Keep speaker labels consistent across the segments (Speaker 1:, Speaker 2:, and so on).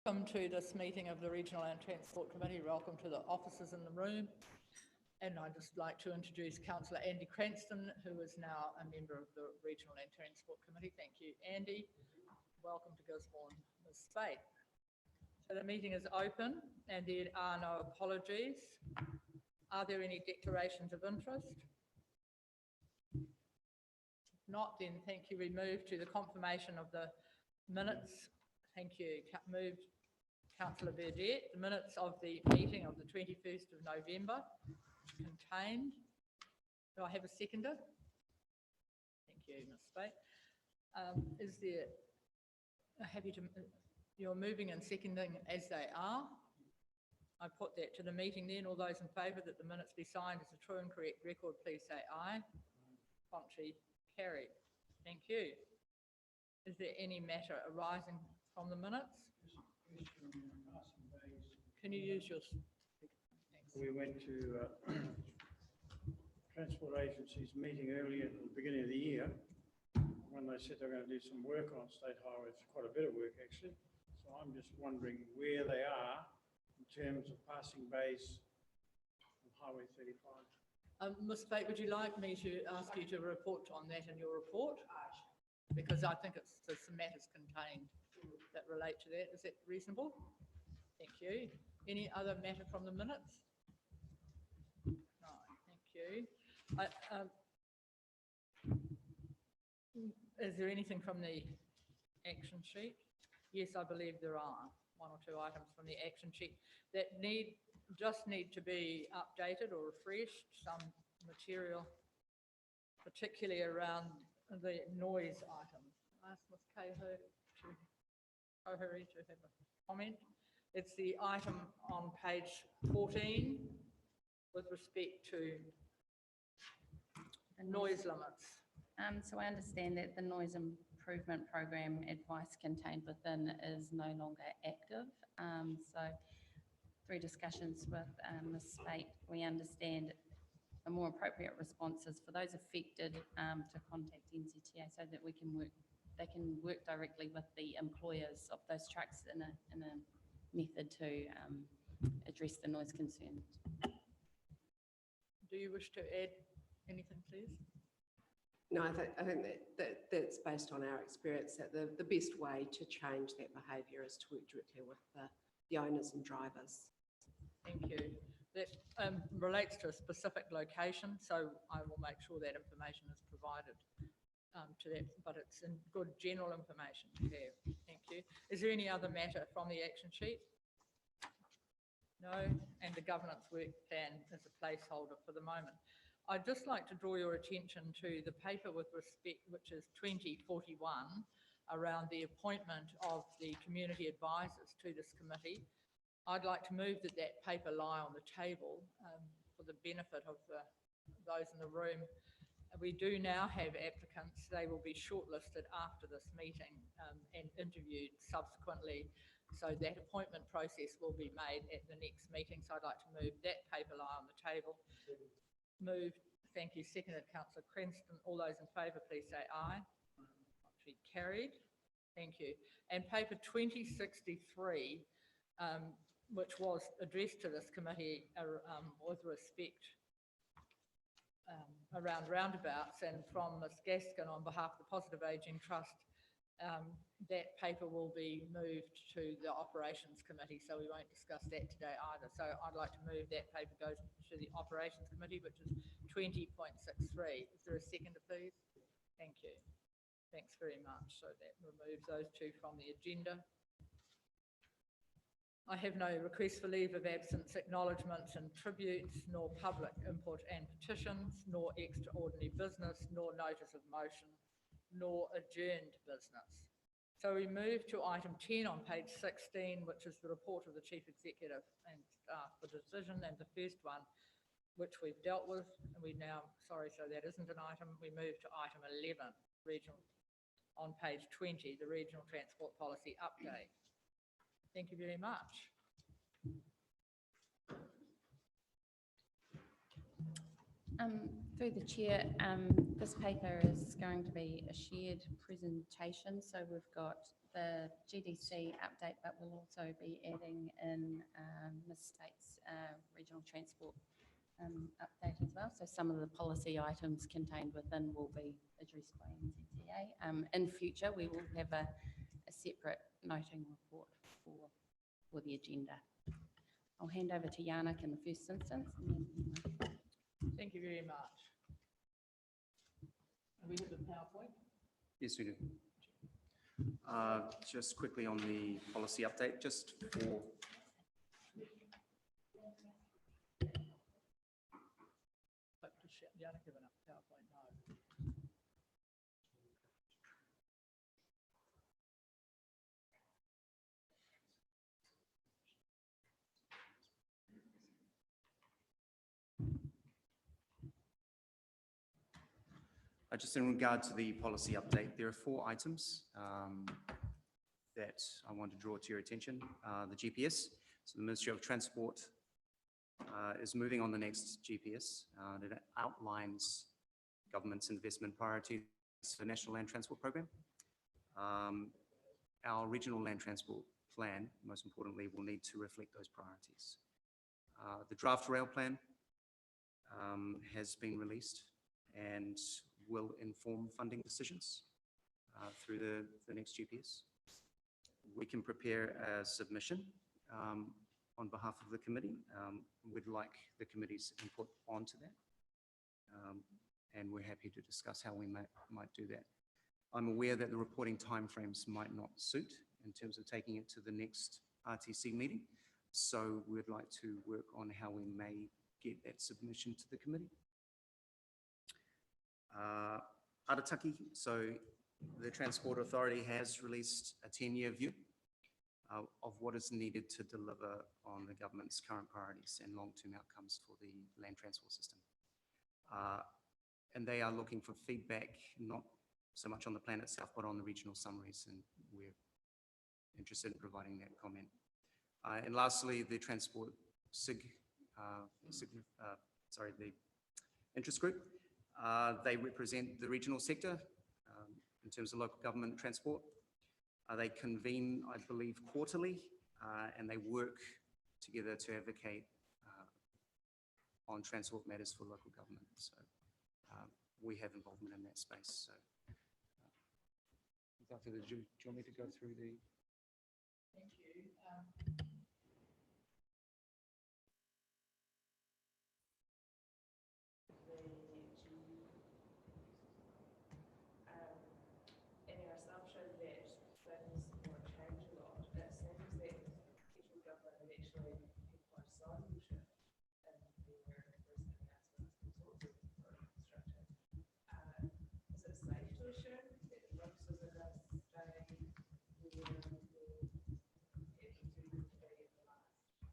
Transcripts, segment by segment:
Speaker 1: Welcome to this meeting of the Regional and Transport Committee. Welcome to the officers in the room. And I'd just like to introduce Councillor Andy Cranston, who is now a member of the Regional and Transport Committee. Thank you, Andy. Welcome to Gisborne, Ms. Spate. So the meeting is open and there are no apologies. Are there any declarations of interest? If not, then thank you. We move to the confirmation of the minutes. Thank you. Moved Councillor Vergette. The minutes of the meeting of the 21st of November contained. Do I have a seconder? Thank you, Ms. Spate. Is there, you're moving and seconding as they are. I put that to the meeting then. All those in favour that the minutes be signed as a true and correct record, please say aye. Contrary, carried. Thank you. Is there any matter arising from the minutes? Can you use your... Thanks.
Speaker 2: We went to Transport Agency's meeting earlier at the beginning of the year when they said they're going to do some work on state highways, quite a bit of work actually. So I'm just wondering where they are in terms of passing bays on Highway 35.
Speaker 1: Ms. Spate, would you like me to ask you to report on that in your report? Because I think there's some matters contained that relate to that. Is that reasonable? Thank you. Any other matter from the minutes? No, thank you. Is there anything from the action sheet? Yes, I believe there are one or two items from the action sheet that just need to be updated or refreshed. Some material, particularly around the noise items. I ask Ms. Coher to have a comment. It's the item on page 14 with respect to noise limits.
Speaker 3: So I understand that the noise improvement program advice contained within is no longer active. So through discussions with Ms. Spate, we understand a more appropriate response is for those affected to contact NZTA so that they can work directly with the employers of those trucks in a method to address the noise concerns.
Speaker 1: Do you wish to add anything, please?
Speaker 4: No, I think that's based on our experience that the best way to change that behaviour is to work directly with the owners and drivers.
Speaker 1: Thank you. That relates to a specific location, so I will make sure that information is provided to that, but it's in good general information to have. Thank you. Is there any other matter from the action sheet? No, and the governance work plan is a placeholder for the moment. I'd just like to draw your attention to the paper with respect, which is 2041, around the appointment of the community advisors to this committee. I'd like to move that paper lie on the table for the benefit of those in the room. We do now have applicants. They will be shortlisted after this meeting and interviewed subsequently. So that appointment process will be made at the next meeting. So I'd like to move that paper lie on the table. Moved. Thank you. Seconded, Councillor Cranston. All those in favour, please say aye. Actually carried. Thank you. And paper 2063, which was addressed to this committee with respect around roundabouts, and from Ms. Gaskin on behalf of the Positive Ageing Trust, that paper will be moved to the Operations Committee, so we won't discuss that today either. So I'd like to move that paper goes to the Operations Committee, which is 20.63. Is there a seconder, please? Thank you. Thanks very much. So that removes those two from the agenda. I have no request for leave of absence, acknowledgements and tributes, nor public input and petitions, nor extraordinary business, nor notice of motion, nor adjourned business. So we move to item 10 on page 16, which is the report of the Chief Executive and staff for decision, and the first one, which we've dealt with, and we now, sorry, so that isn't an item, we move to item 11, regional, on page 20, the Regional Transport Policy Update. Thank you very much.
Speaker 3: Through the chair, This paper is going to be a shared presentation, so we've got the GDC update, but we'll also be adding in Ms. State's regional transport update as well. So some of the policy items contained within will be addressed by NZTA. In future, we will have a separate noting report for the agenda. I'll hand over to Yannick in the first instance. And then Emma.
Speaker 1: Thank you very much. We have the PowerPoint.
Speaker 5: Yes, we do. Just quickly on the policy update, just for
Speaker 1: But to share, Yannick have enough PowerPoint now.
Speaker 5: just in regard to the policy update, there are 4 items that I want to draw to your attention. The GPS, so the Ministry of Transport is moving on the next GPS that outlines government's investment priorities for the National Land Transport Program. Our regional land transport plan, most importantly, will need to reflect those priorities. The draft rail plan has been released and will inform funding decisions through the next GPS. We can prepare a submission on behalf of the committee. We'd like the committee's input onto that. And we're happy to discuss how we might do that. I'm aware that the reporting timeframes might not suit in terms of taking it to the next RTC meeting. So we'd like to work on how we may get that submission to the committee. Arataki, so the Transport Authority has released a 10-year view of what is needed to deliver on the government's current priorities and long-term outcomes for the land transport system. And they are looking for feedback, not so much on the plan itself, but on the regional summaries, and we're interested in providing that comment. And lastly, the Transport the interest group. They represent the regional sector in terms of local government transport. They convene, I believe, quarterly, and they work together to advocate on transport matters for local government. So we have involvement in that space. So without further ado, do you want me to go through the...
Speaker 1: Thank you.
Speaker 6: In our assumption that things won't change a lot, it seems that federal government had actually had quite a sizable shift in their recent announcements and sorts of infrastructure. Is it safe to assume that the focuses are going to stay where they continue to be in the last 2 years,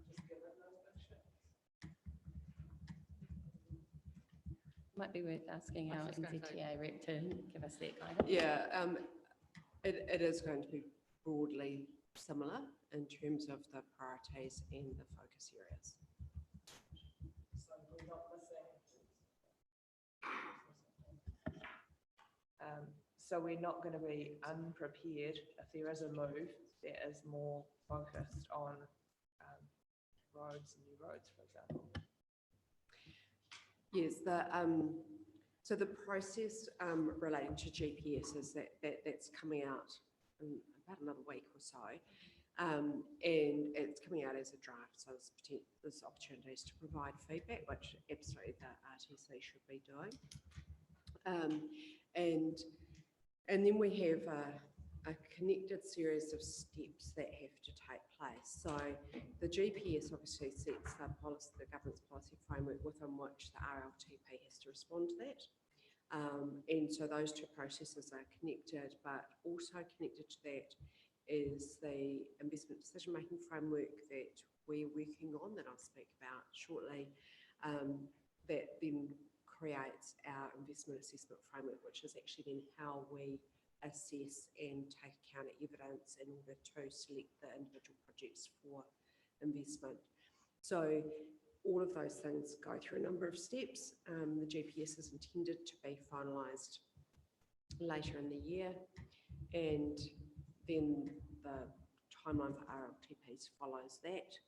Speaker 6: just given those big shifts?
Speaker 3: Might be worth asking
Speaker 1: I
Speaker 3: our
Speaker 1: was just gonna say-
Speaker 3: NZTA rep to give us that guidance.
Speaker 4: Yeah, it is going to be broadly similar in terms of the priorities and the focus areas.
Speaker 6: So we're not missing. So we're not going to be unprepared if there is a move that is more focused on roads, new roads, for example.
Speaker 4: Yes, so the process relating to GPS is that's coming out in about another week or so. And it's coming out as a draft, so there's opportunities to provide feedback, which absolutely the RTC should be doing. And then we have a connected series of steps that have to take place. So the GPS obviously sets the policy, the government's policy framework within which the RLTP has to respond to that. And so those 2 processes are connected, but also connected to that is the investment decision-making framework that we're working on, that I'll speak about shortly, that then creates our investment assessment framework, which is actually then how we assess and take account of evidence in order to select the individual projects for investment. So all of those things go through a number of steps. The GPS is intended to be finalised later in the year, and then the timeline for RLTPs follows that,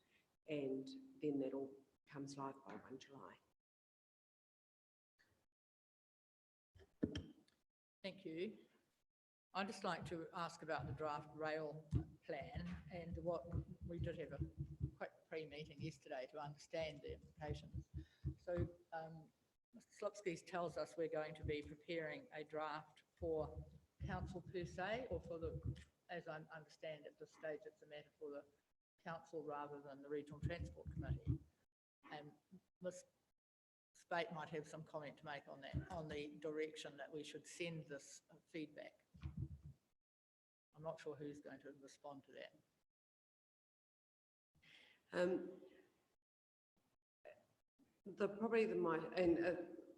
Speaker 4: and then that all comes live by 1 July.
Speaker 1: Thank you. I'd just like to ask about the draft rail plan, and what we did have a quick pre-meeting yesterday to understand the implications. So Mr. Slipskis tells us we're going to be preparing a draft for council per se, or for the, as I understand at this stage, it's a matter for the council rather than the Regional Transport Committee. And Ms. Spate might have some comment to make on that, on the direction that we should send this feedback. I'm not sure who's going to respond to that.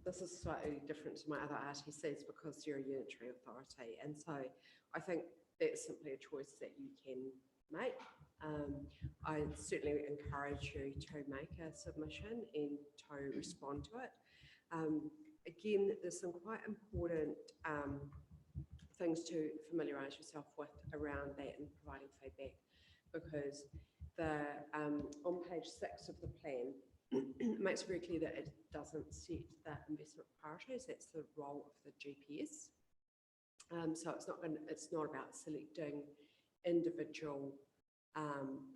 Speaker 1: This is slightly different to my other RTCs because you're a unitary authority, and so I think that's simply a choice that you can make. I certainly encourage you to make a submission and to respond to it. Again, there's some quite important things to familiarise yourself with around that and providing feedback, because on page 6 of the plan, it makes very clear that it doesn't set the investment priorities. That's the role of the GPS. So it's not about selecting individual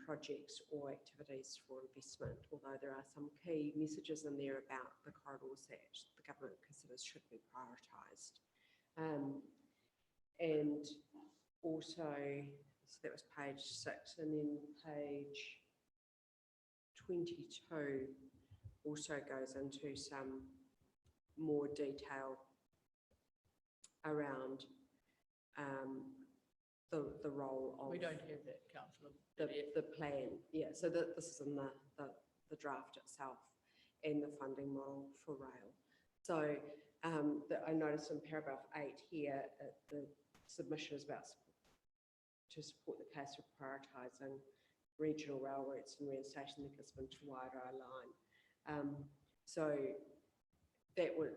Speaker 1: projects or activities for investment, although there are some key messages in there about the corridors that the government considers should be prioritised. And also, so that was page 6, and then page 22 also goes into some more detail around the role of... We don't have that, Councillor.
Speaker 4: The plan, yeah, so this is in the draft itself and the funding model for rail. So I noticed in paragraph 8 here, the submission is about to support the case for prioritising regional rail routes and reinstating the Gisborne to Wairoa line. So that would,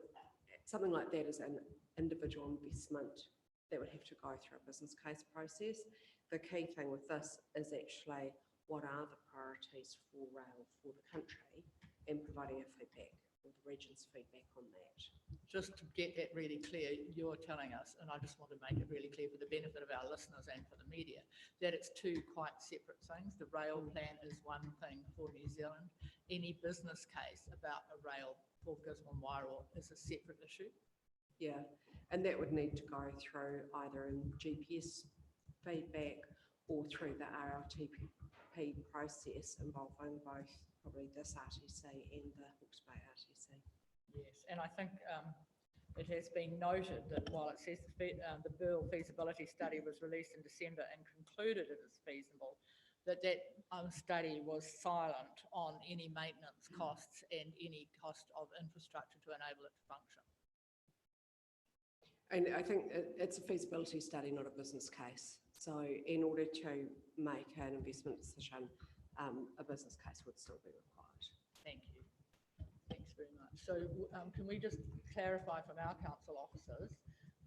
Speaker 4: something like that is an individual investment that would have to go through a business case process. The key thing with this is actually what are the priorities for rail for the country, and providing a feedback, or the region's feedback on that.
Speaker 1: Just to get that really clear, you're telling us, and I just want to make it really clear for the benefit of our listeners and for the media, that it's two quite separate things. The rail plan is one thing for New Zealand. Any business case about a rail for Gisborne Wairoa is a separate issue.
Speaker 4: Yeah, and that would need to go through either in GPS feedback or through the RLTP process involving both probably this RTC and the Hawke's Bay RTC.
Speaker 1: Yes, and I think it has been noted that while it says the Burl feasibility study was released in December and concluded it is feasible, that study was silent on any maintenance costs and any cost of infrastructure to enable it to function.
Speaker 4: And I think it's a feasibility study, not a business case. So in order to make an investment decision, a business case would still be required.
Speaker 1: Thank you. Thanks very much. So can we just clarify from our council officers,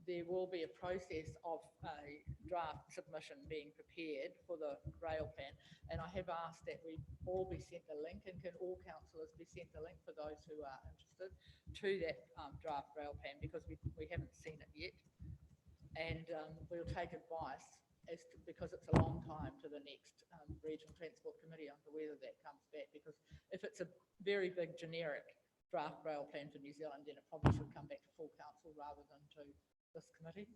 Speaker 1: there will be a process of a draft submission being prepared for the rail plan, and I have asked that we all be sent a link, and can all councillors be sent a link for those who are interested to that draft rail plan, because we haven't seen it yet, and we'll take advice as to, because it's a long time to the next Regional Transport Committee under whether that comes back, because if it's a very big generic draft rail plan for New Zealand, then it probably should come back to full council rather than to this committee.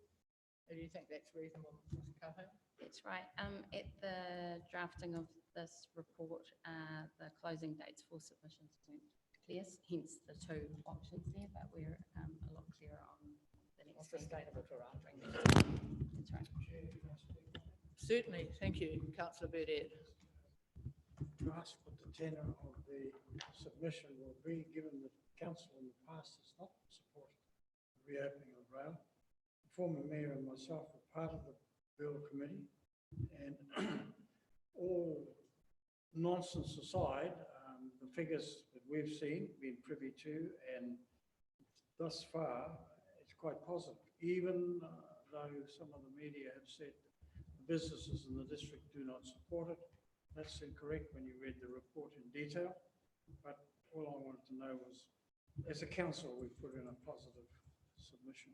Speaker 1: Do you think that's reasonable, Mr. Cohen?
Speaker 3: That's right. At the drafting of this report, the closing dates for submissions weren't clear, hence the two options there, but we're a lot clearer on the next.
Speaker 1: Sustainable drafting.
Speaker 3: That's right.
Speaker 1: Certainly, thank you, Councillor Burdett.
Speaker 2: To ask what the tenor of the submission will be, given that council in the past has not supported the reopening of rail. The former mayor and myself were part of the Bill Committee, and all nonsense aside, the figures that we've seen, been privy to, and thus far, it's quite positive. Even though some of the media have said the businesses in the district do not support it, that's incorrect when you read the report in detail. But all I wanted to know was, as a council, we put in a positive submission.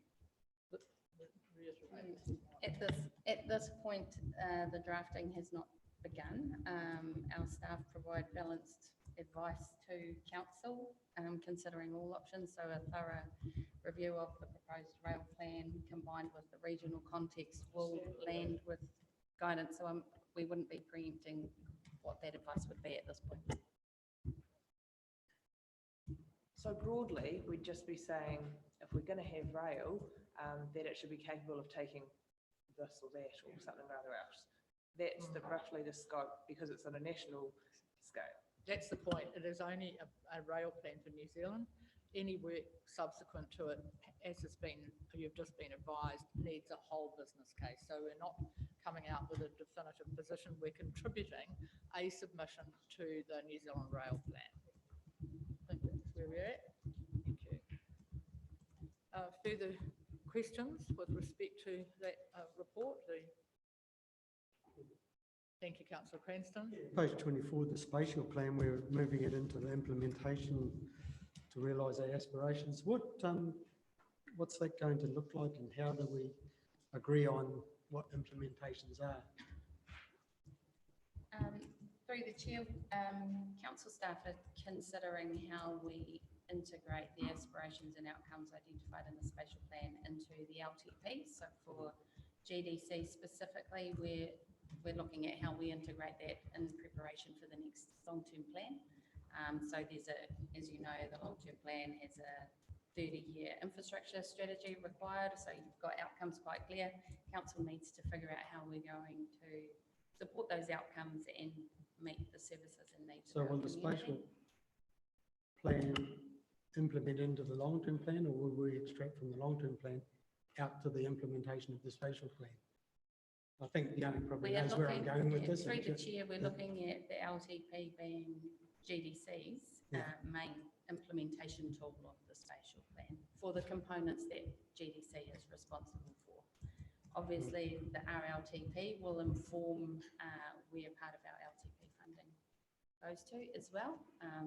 Speaker 3: At this point, the drafting has not begun. Our staff provide balanced advice to council, considering all options. So a thorough review of the proposed rail plan combined with the regional context will land with guidance. So we wouldn't be preempting what that advice would be at this point.
Speaker 6: So broadly, we'd just be saying, if we're going to have rail, that it should be capable of taking this or that or something rather else. That's roughly the scope, because it's on a national scale.
Speaker 1: That's the point. It is only a rail plan for New Zealand. Any work subsequent to it, as has been, you've just been advised, needs a whole business case. So we're not coming out with a definitive position. We're contributing a submission to the New Zealand Rail Plan. I think that's where we're at. Thank you. Further questions with respect to that report? Thank you, Councillor Cranston.
Speaker 7: Page 24, the spatial plan, we're moving it into the implementation to realise our aspirations. What's that going to look like, and how do we agree on what implementations are?
Speaker 3: Through the chair, council staff are considering how we integrate the aspirations and outcomes identified in the spatial plan into the LTP. So for GDC specifically, we're looking at how we integrate that in preparation for the next long-term plan. So there's as you know, the long-term plan has a 30-year infrastructure strategy required. So you've got outcomes quite clear. Council needs to figure out how we're going to support those outcomes and meet the services and needs.
Speaker 7: So will the spatial plan implement into the long-term plan, or will we extract from the long-term plan out to the implementation of the spatial plan? I think the only probably knows where I'm going with this.
Speaker 3: Through the chair, we're looking at the LTP being GDC's main implementation tool of the spatial plan for the components that GDC is responsible for. Obviously, the RLTP will inform where part of our LTP funding goes to as well.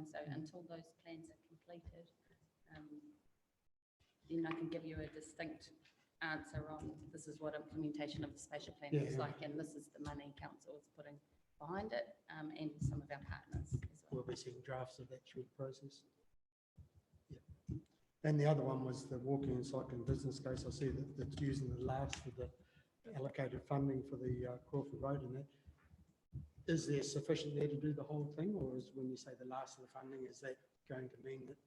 Speaker 3: So until those plans are completed, then I can give you a distinct answer on this is what implementation of the spatial plan looks like, and this is the money council is putting behind it, and some of our partners as well.
Speaker 7: We'll be seeing drafts of that through the process. Yeah. And the other one was the walking and cycling business case. I see that it's using the last of the allocated funding for the Crawford Road and that. Is there sufficient there to do the whole thing, or is when you say the last of the funding, is that going to mean that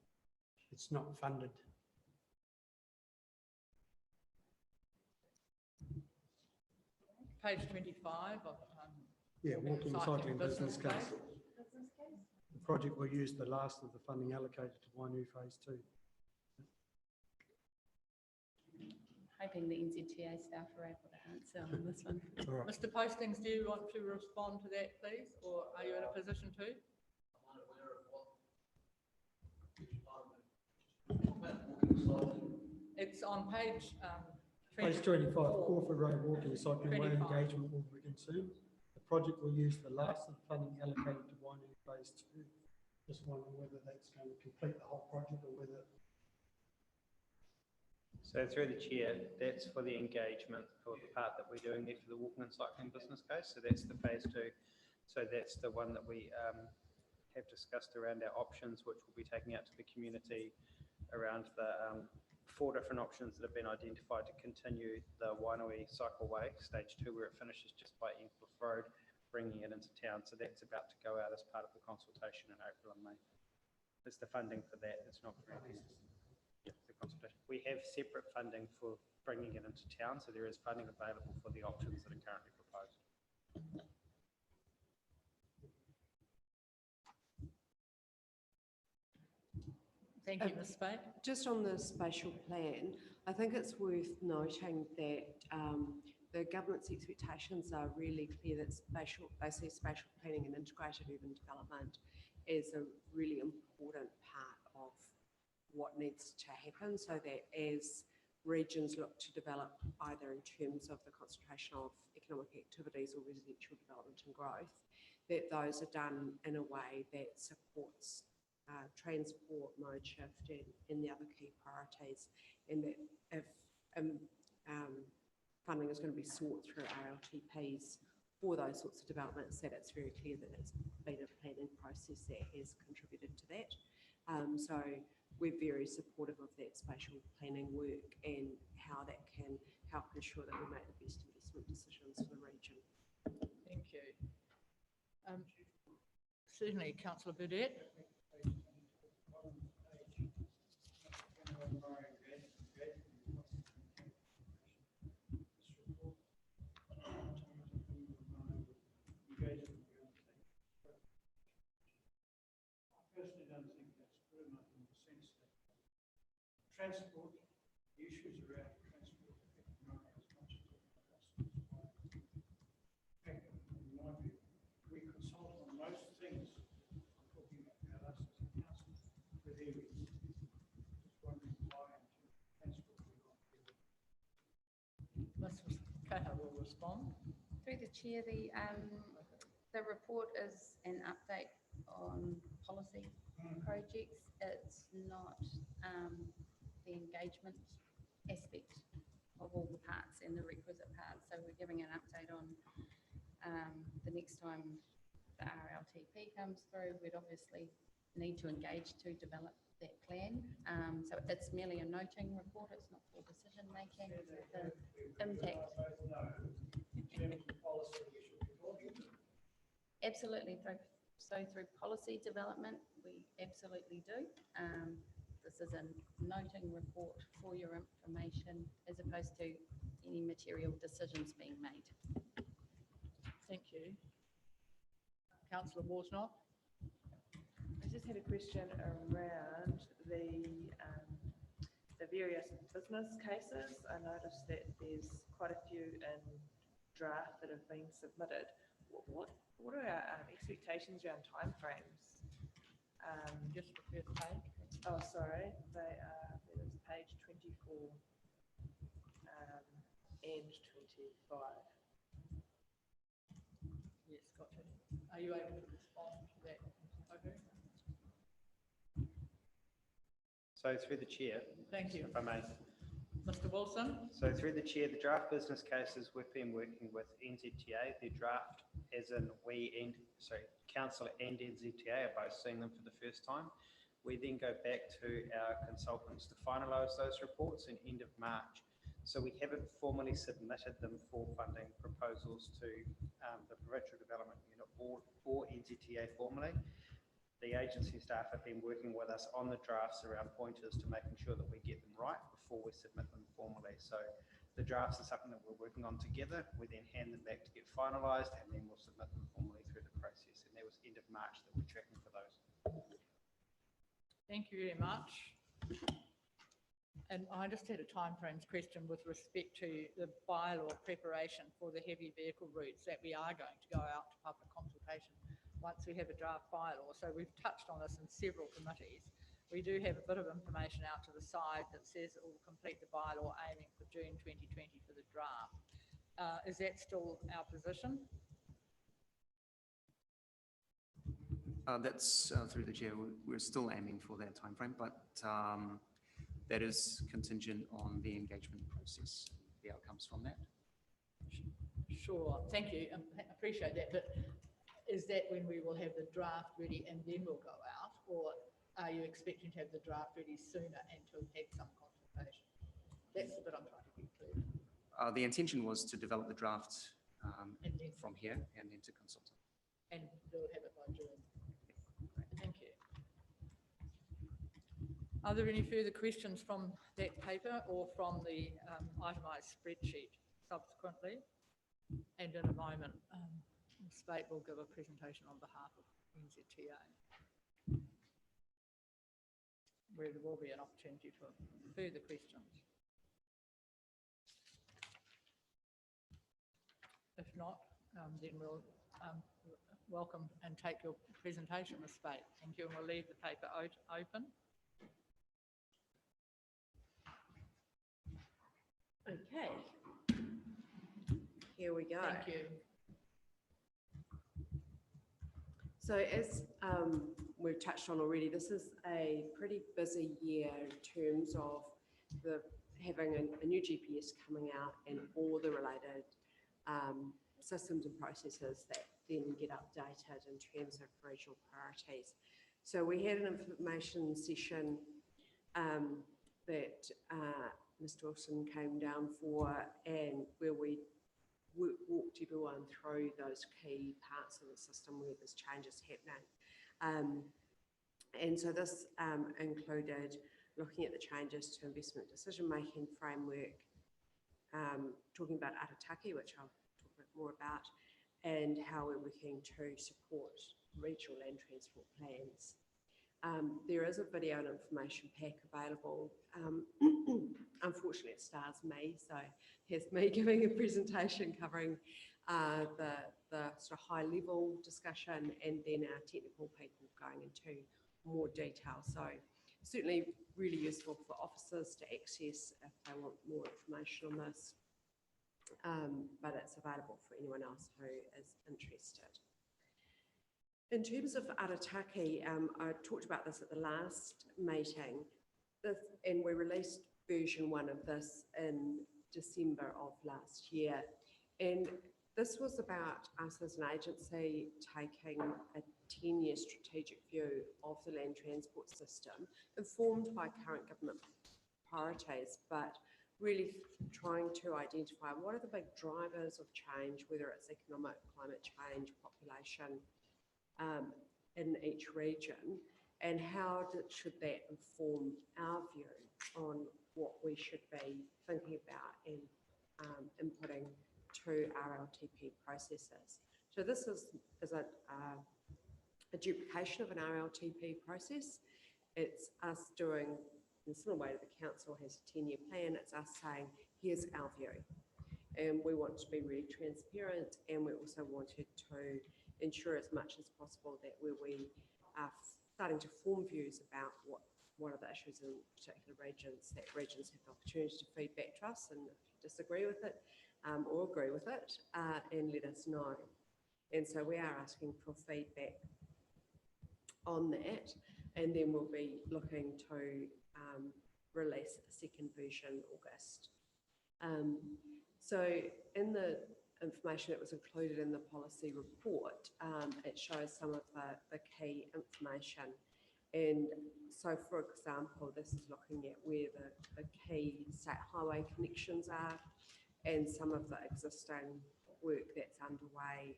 Speaker 7: it's not funded?
Speaker 1: Page 25 of
Speaker 7: Yeah, walking and cycling business case. The project will use the last of the funding allocated to Wainui Phase 2.
Speaker 3: Hoping the NZTA staff are able to answer on this one.
Speaker 7: All right.
Speaker 1: Mr. Postings, do you want to respond to that, please, or are you in a position to? It's on page
Speaker 7: Page 25, Crawford Road walking and cycling way
Speaker 1: 25.
Speaker 7: engagement will begin soon. The project will use the last of the funding allocated to Wainui Phase 2. Just wondering whether that's going to complete the whole project or whether.
Speaker 8: So through the chair, that's for the engagement for the part that we're doing there for the walking and cycling business case. So that's the phase 2. So that's the one that we have discussed around our options, which we'll be taking out to the community around the 4 different options that have been identified to continue the Wainui Cycleway, stage 2, where it finishes just by Encliffe Road, bringing it into town. So that's about to go out as part of the consultation in April and May. It's the funding for that. It's not for anything. Yeah, the consultation. We have separate funding for bringing it into town, so there is funding available for the options that are currently proposed.
Speaker 1: Thank you, Ms. Spade.
Speaker 4: Just on the spatial plan, I think it's worth noting that the government's expectations are really clear that they see spatial planning and integrated urban development as a really important part of what needs to happen, so that as regions look to develop either in terms of the concentration of economic activities or residential development and growth, that those are done in a way that supports transport, mode shift and the other key priorities, and that if funding is going to be sought through RLTPs for those sorts of developments, that it's very clear that it's been a planning process that has contributed to that. So we're very supportive of that spatial planning work and how that can help ensure that we make the best investment decisions for the region.
Speaker 1: Thank you. Certainly, councillor Burdett.
Speaker 2: Personally don't think that's good enough in the sense that transport, the issues around transport affect Murray as much as everyone else. In fact, in my view, we consult on most things. I'm talking about us as a council with areas. Just wondering why in terms of transport we're not doing.
Speaker 1: Ms. Cahill will respond.
Speaker 3: Through the chair, the report is an update on policy projects. It's not the engagement aspect of all the parts and the requisite parts. So we're giving an update on the next time the RLTP comes through, we'd obviously need to engage to develop that plan. So it's merely a noting report. It's not for decision making. The impact. Absolutely. So through policy development, we absolutely do. This is a noting report for your information as opposed to any material decisions being made.
Speaker 1: Thank you. Councillor Worsnop.
Speaker 6: I just had a question around the various business cases. I noticed that there's quite a few in draft that have been submitted. What are our expectations around timeframes?
Speaker 1: Just refer to page.
Speaker 6: Oh, sorry, that is page 24 and 25.
Speaker 1: Yes, got it. Are you able to respond to that? Okay.
Speaker 8: So through the chair,
Speaker 1: Thank you.
Speaker 8: if I may.
Speaker 1: Mr. Wilson.
Speaker 8: So through the chair, the draft business cases, we've been working with NZTA. The draft, as in council and NZTA are both seeing them for the first time. We then go back to our consultants to finalise those reports in end of March. So we haven't formally submitted them for funding proposals to the Provincial Development Unit or NZTA formally. The agency staff have been working with us on the drafts around pointers to making sure that we get them right before we submit them formally. So the drafts are something that we're working on together. We then hand them back to get finalised, and then we'll submit them formally through the process. And that was end of March that we're tracking for those.
Speaker 1: Thank you very much. And I just had a timeframes question with respect to the bylaw preparation for the heavy vehicle routes that we are going to go out to public consultation once we have a draft bylaw. So we've touched on this in several committees. We do have a bit of information out to the side that says it will complete the bylaw aiming for June 2020 for the draft. Is that still our position?
Speaker 5: That's through the chair. We're still aiming for that timeframe, but that is contingent on the engagement process, the outcomes from that.
Speaker 1: Sure, thank you. Appreciate that. But is that when we will have the draft ready and then we'll go out, or are you expecting to have the draft ready sooner and to have had some consultation? That's the bit I'm trying to get clear.
Speaker 5: The intention was to develop the draft
Speaker 1: And then-
Speaker 5: from here and then to consult.
Speaker 1: And we'll have it by June. Thank you. Are there any further questions from that paper or from the itemised spreadsheet subsequently? And in a moment, Ms. Spate will give a presentation on behalf of NZTA, where there will be an opportunity for further questions. If not, then we'll welcome and take your presentation, Ms. Spate. Thank you, and we'll leave the paper open.
Speaker 4: Okay. Here we go.
Speaker 1: Thank you.
Speaker 4: So as we've touched on already, this is a pretty busy year in terms of having a new GPS coming out and all the related systems and processes that then get updated in terms of regional priorities. So we had an information session that Mr. Wilson came down for, and where we walked everyone through those key parts of the system where this change is happening. And so this included looking at the changes to investment decision-making framework, talking about Arataki, which I'll talk a bit more about, and how we're working to support regional land transport plans. There is a video and information pack available. Unfortunately, it stars me, so here's me giving a presentation covering the sort of high-level discussion, and then our technical people going into more detail. So certainly really useful for officers to access if they want more information on this, but it's available for anyone else who is interested. In terms of Arataki, I talked about this at the last meeting, and we released version 1 of this in December of last year. And this was about us as an agency taking a 10-year strategic view of the land transport system, informed by current government priorities, but really trying to identify what are the big drivers of change, whether it's economic, climate change, population, in each region, and how should that inform our view on what we should be thinking about and inputting to RLTP processes. So this is a duplication of an RLTP process. It's us doing, in a similar way to the council has a 10-year plan, it's us saying, here's our view. And we want to be really transparent, and we also wanted to ensure as much as possible that where we are starting to form views about what are the issues in particular regions, that regions have the opportunity to feed back to us, and if you disagree with it or agree with it, and let us know. And so we are asking for feedback on that, and then we'll be looking to release a second version August. So in the information that was included in the policy report, it shows some of the key information. And so, for example, this is looking at where the key state highway connections are and some of the existing work that's underway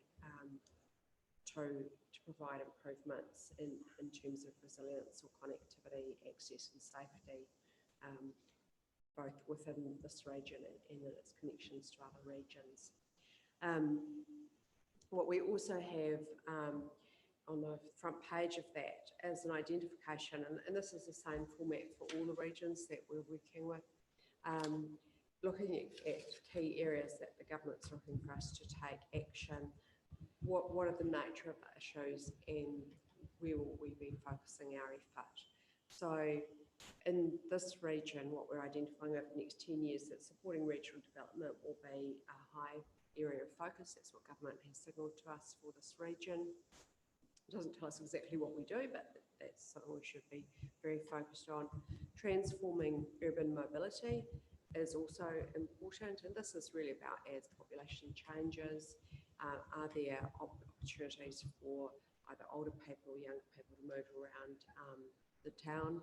Speaker 4: to provide improvements in terms of resilience or connectivity, access and safety, both within this region and in its connections to other regions. What we also have on the front page of that is an identification, and this is the same format for all the regions that we're working with, looking at key areas that the government's looking for us to take action. What are the nature of the issues, and where will we be focusing our effort? So in this region, what we're identifying over the next 10 years, that supporting regional development will be a high area of focus. That's what government has signalled to us for this region. It doesn't tell us exactly what we do, but that's something we should be very focused on. Transforming urban mobility is also important, and this is really about as population changes, are there opportunities for either older people or younger people to move around the town,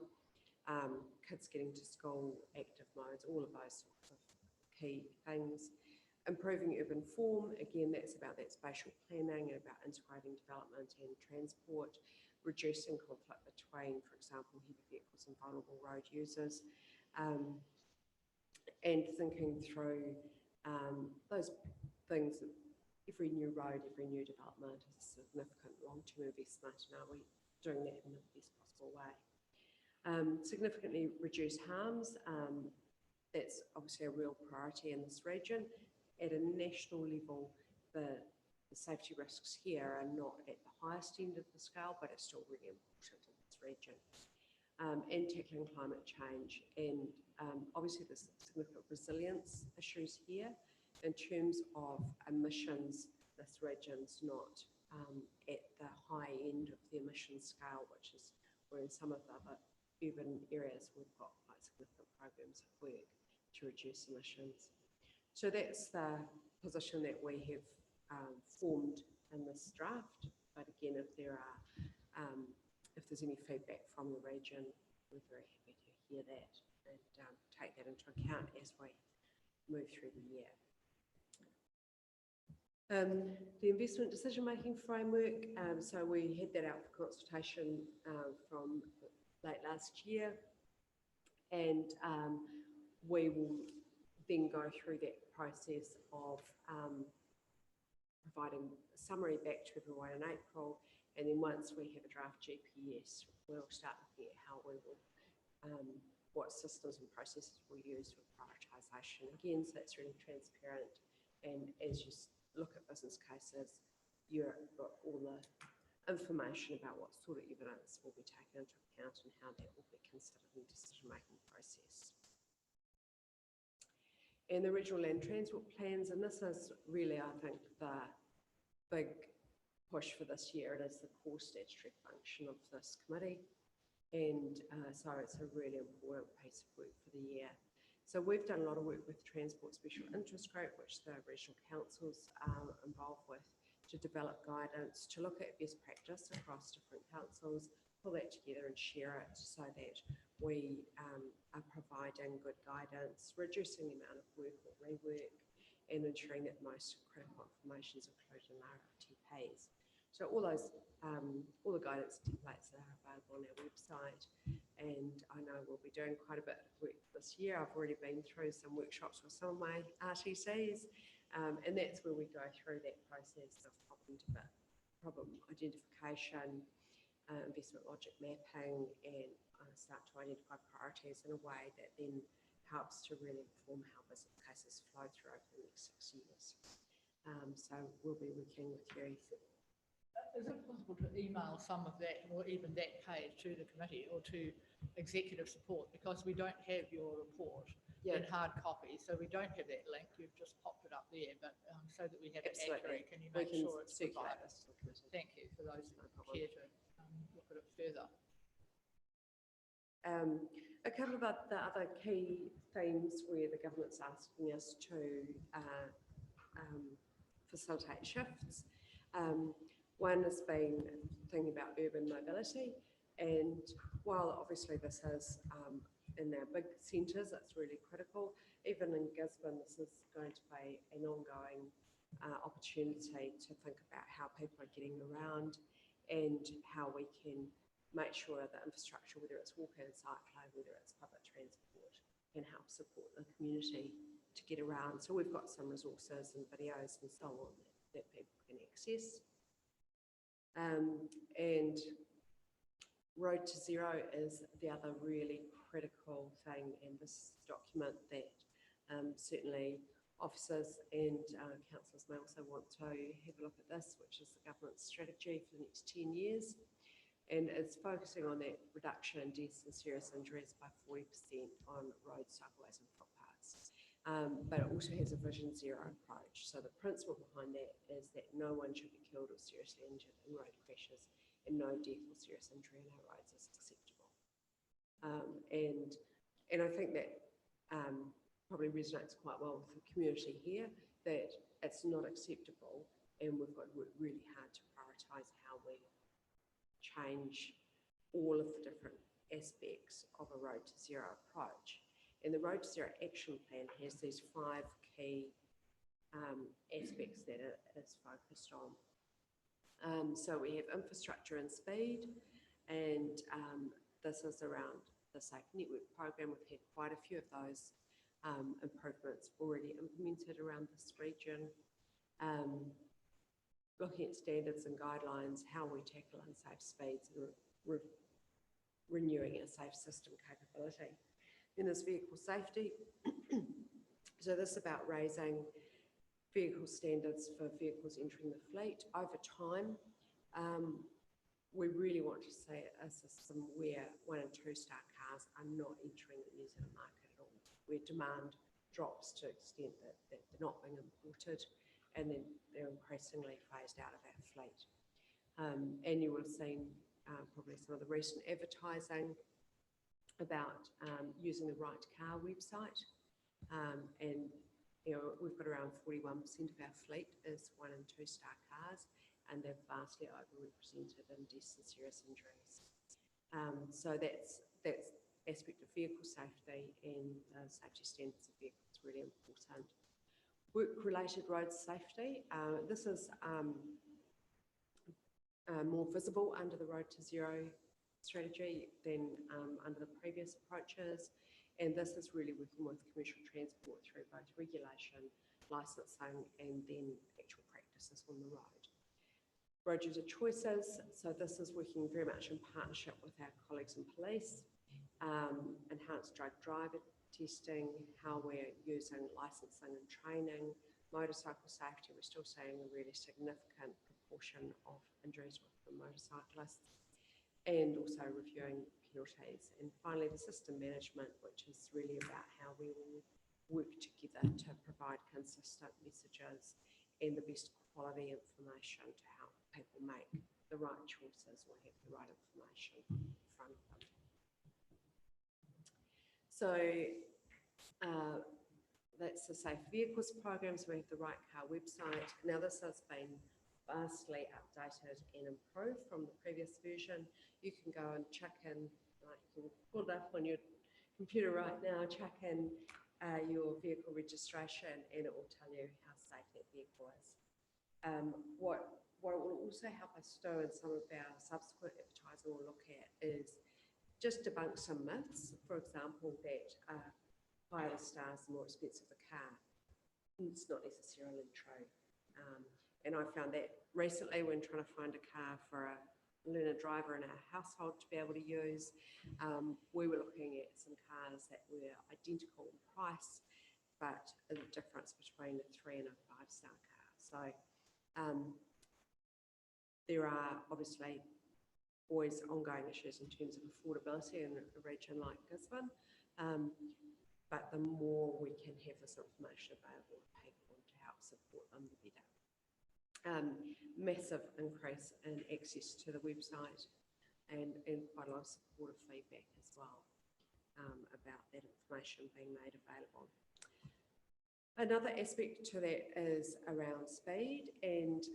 Speaker 4: kids getting to school, active modes, all of those sorts of key things. Improving urban form, again, that's about that spatial planning and about integrating development and transport, reducing conflict between, for example, heavy vehicles and vulnerable road users, and thinking through those things. Every new road, every new development is a significant long-term investment, and are we doing that in the best possible way? Significantly reduce harms. That's obviously a real priority in this region. At a national level, the the safety risks here are not at the highest end of the scale, but it's still really important in this region. And tackling climate change. And obviously there's significant resilience issues here in terms of emissions. This region's not at the high end of the emission scale, which is where in some of the other urban areas we've got quite significant programs at work to reduce emissions. So that's the position that we have formed in this draft. But again, if there's any feedback from the region, we're very happy to hear that and take that into account as we move through the year. The investment decision-making framework, so we had that out for consultation from late last year, and we will then go through that process of providing a summary back to everyone in April, and then once we have a draft GPS, we'll start looking at how we will, what systems and processes we'll use for prioritisation. Again, so it's really transparent, and as you look at business cases, you've got all the information about what sort of evidence will be taken into account and how that will be considered in the decision-making process. And the regional land transport plans, and this is really, I think, the big push for this year. It is the core statutory function of this committee, and so it's a really important piece of work for the year. So we've done a lot of work with Transport Special Interest Group, which the regional councils are involved with, to develop guidance, to look at best practice across different councils, pull that together and share it so that we are providing good guidance, reducing the amount of work or rework, and ensuring that most critical information is included in our RTPs. So all those, all the guidance templates are available on our website, and I know we'll be doing quite a bit of work this year. I've already been through some workshops with some of my RTCs, and that's where we go through that process of problem identification, investment logic mapping, and start to identify priorities in a way that then helps to really inform how business cases flow through over the next 6 years. So we'll be working with you.
Speaker 1: Is it possible to email some of that or even that page to the committee or to executive support, because we don't have your report in hard copy, so we don't have that link. You've just popped it up there, but so that we have it accurate, can you make sure it's provided? Thank you for those who care to look at it further.
Speaker 4: A couple of the other key themes where the government's asking us to facilitate shifts. One has been thinking about urban mobility, and while obviously this is in our big centres, it's really critical. Even in Gisborne, this is going to be an ongoing opportunity to think about how people are getting around and how we can make sure that infrastructure, whether it's walking and cycling, whether it's public transport, can help support the community to get around. So we've got some resources and videos and so on that people can access. And Road to Zero is the other really critical thing in this document that certainly officers and councillors may also want to have a look at this, which is the government's strategy for the next 10 years. And it's focusing on that reduction in deaths and serious injuries by 40% on roads, cycleways and footpaths. But it also has a Vision Zero approach. So the principle behind that is that no one should be killed or seriously injured in road crashes, and no death or serious injury on our roads is acceptable. And I think that probably resonates quite well with the community here, that it's not acceptable, and we've got to work really hard to prioritise how we change all of the different aspects of a Road to Zero approach. And the Road to Zero Action Plan has these 5 key aspects that it is focused on. So we have infrastructure and speed, and this is around the Safe Network program. We've had quite a few of those improvements already implemented around this region. Looking at standards and guidelines, how we tackle unsafe speeds, and renewing our safe system capability. Then there's vehicle safety. So this is about raising vehicle standards for vehicles entering the fleet. Over time, we really want to see a system where 1 and 2 star cars are not entering the New Zealand market at all, where demand drops to the extent that they're not being imported, and then they're increasingly phased out of our fleet. And you will have seen probably some of the recent advertising about using the Right to Car website. And we've got around 41% of our fleet is 1 and 2 star cars, and they're vastly overrepresented in deaths and serious injuries. So that's aspect of vehicle safety and safety standards of vehicles really important. Work-related road safety. This is more visible under the Road to Zero strategy than under the previous approaches. And this is really working with commercial transport through both regulation, licensing, and then actual practices on the road. Road user choices. So this is working very much in partnership with our colleagues in police, enhanced drug driver testing, how we're using licensing and training, motorcycle safety. We're still seeing a really significant proportion of injuries with the motorcyclists, and also reviewing penalties. And finally, the system management, which is really about how we will work together to provide consistent messages and the best quality information to help people make the right choices or have the right information in front of them. So that's the Safe Vehicles program. So we have the Right Car website. Now this has been vastly updated and improved from the previous version. You can go and check in, like you can pull it up on your computer right now, check in your vehicle registration, and it will tell you how safe that vehicle is. What it will also help us do, and some of our subsequent advertising we'll look at, is just debunk some myths. For example, that higher the stars, the more expensive the car. It's not necessarily true. And I found that recently when trying to find a car for a learner driver in our household to be able to use, we were looking at some cars that were identical in price, but the difference between a 3 and a 5 star car. So there are obviously always ongoing issues in terms of affordability in a region like Gisborne, but the more we can have this information available to people to help support them, the better. Massive increase in access to the website and quite a lot of supportive feedback as well about that information being made available. Another aspect to that is around speed, and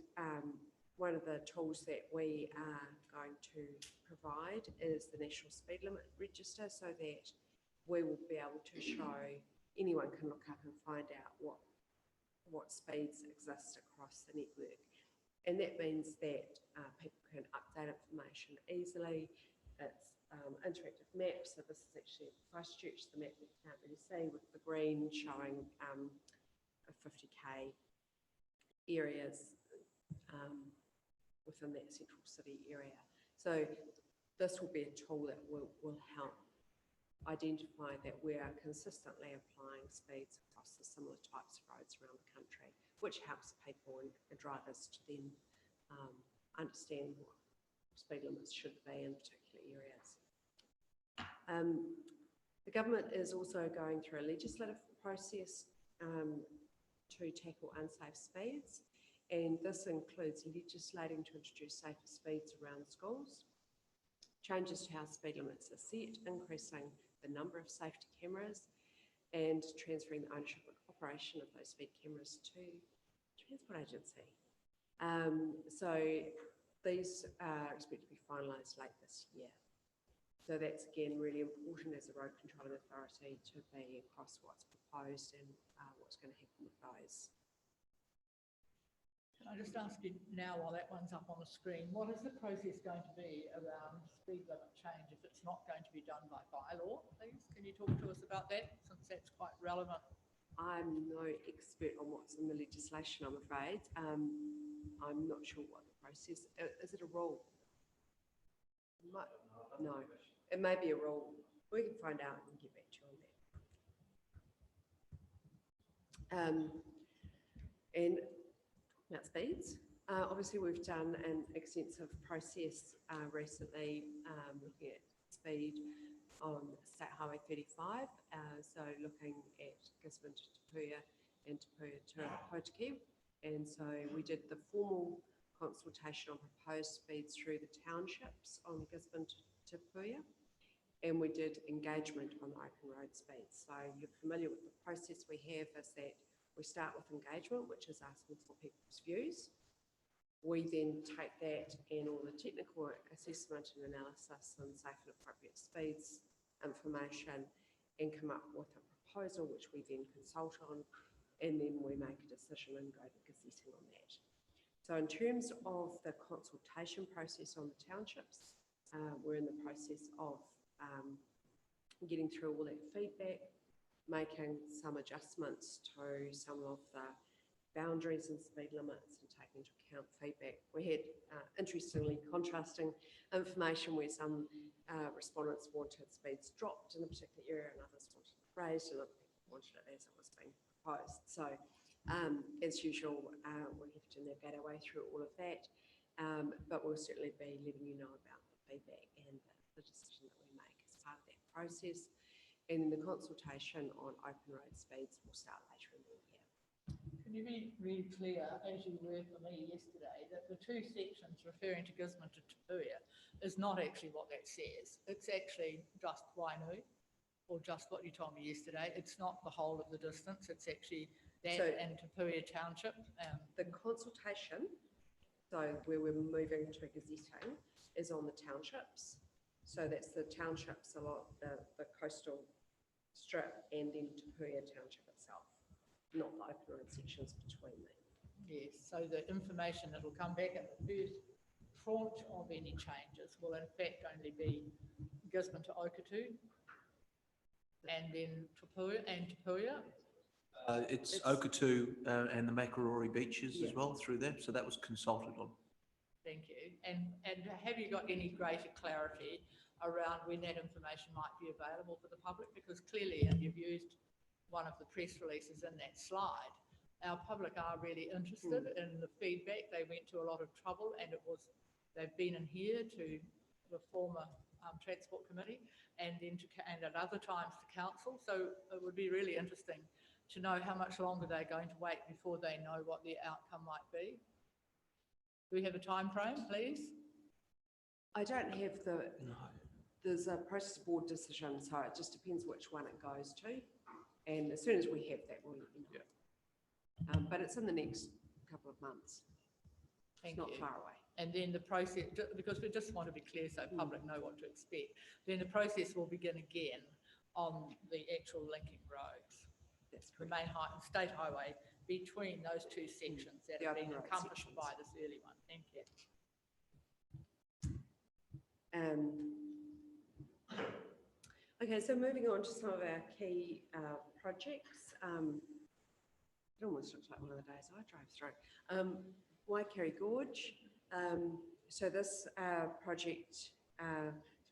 Speaker 4: one of the tools that we are going to provide is the National Speed Limit Register, so that we will be able to show, anyone can look up and find out what speeds exist across the network. And that means that people can update information easily. It's interactive maps, so this is actually Christchurch, the map that you can't really see, with the green showing 50k areas within that central city area. So this will be a tool that will help identify that we are consistently applying speeds across the similar types of roads around the country, which helps people and drivers to then understand what speed limits should be in particular areas. The government is also going through a legislative process to tackle unsafe speeds, and this includes legislating to introduce safer speeds around schools, changes to how speed limits are set, increasing the number of safety cameras, and transferring the ownership and operation of those speed cameras to Transport Agency. So these are expected to be finalised late this year. So that's again really important as a road controlling authority to be across what's proposed and what's going to happen with those.
Speaker 1: Can I just ask you now, while that one's up on the screen, what is the process going to be around speed limit change if it's not going to be done by bylaw, please? Can you talk to us about that, since that's quite relevant?
Speaker 4: I'm no expert on what's in the legislation, I'm afraid. I'm not sure what the process, is it a rule? No, it may be a rule. We can find out and get back to you on that. And about speeds, obviously we've done an extensive process recently looking at speed on State Highway 35, so looking at Gisborne to Tapuia and Tapuia to Hautaki. And so we did the formal consultation on proposed speeds through the townships on Gisborne to Tapuia, and we did engagement on the open road speeds. So you're familiar with the process we have is that we start with engagement, which is asking for people's views. We then take that and all the technical assessment and analysis and safe and appropriate speeds information and come up with a proposal, which we then consult on, and then we make a decision and go to gazetting on that. So in terms of the consultation process on the townships, we're in the process of getting through all that feedback, making some adjustments to some of the boundaries and speed limits and taking into account feedback. We had, interestingly, contrasting information where some respondents wanted speeds dropped in a particular area and others wanted it raised and other people wanted it as it was being proposed. So, as usual, we have to navigate our way through all of that, but we'll certainly be letting you know about the feedback and the decision that we make as part of that process. And the consultation on open road speeds will start later in the year.
Speaker 1: Can you be really clear, as you were for me yesterday, that the two sections referring to Gisborne to Tapuia is not actually what that says. It's actually just Wainui, or just what you told me yesterday. It's not the whole of the distance. It's actually that
Speaker 4: So-
Speaker 1: and Tapuia Township.
Speaker 4: The consultation, so where we're moving to gazetting, is on the townships. So that's the townships, a lot, the coastal strip, and then Tapuia Township itself, not the open road sections between them.
Speaker 1: Yes, so the information that will come back in the first tranche of any changes will in fact only be Gisborne to Okatu and then Tapuia.
Speaker 9: It's
Speaker 4: It's-
Speaker 9: Okatu and the Makarori beaches as
Speaker 4: Yeah.
Speaker 9: well through there, so that was consulted on.
Speaker 1: Thank you. And have you got any greater clarity around when that information might be available for the public? Because clearly, and you've used one of the press releases in that slide, our public are really interested in the feedback. They went to a lot of trouble and they've been in here to the former Transport Committee and then and at other times to council. So it would be really interesting to know how much longer they're going to wait before they know what the outcome might be. Do we have a time frame, please?
Speaker 4: I don't have
Speaker 9: No.
Speaker 4: there's a process board decision, so it just depends which one it goes to. And as soon as we have that, we'll let you know. But it's in the next couple of months.
Speaker 1: Thank
Speaker 4: It's not
Speaker 1: you.
Speaker 4: far away.
Speaker 1: And then the process, because we just want to be clear so public know what to expect, then the process will begin again on the actual linking roads,
Speaker 4: That's
Speaker 1: the
Speaker 4: correct.
Speaker 1: main state highway between those two sections that
Speaker 4: The
Speaker 1: have been
Speaker 4: open road
Speaker 1: encompassed
Speaker 4: sections.
Speaker 1: by this early one. Thank you.
Speaker 4: Okay, so moving on to some of our key projects. It almost looks like one of the days I drove through. Waikari Gorge. So this project,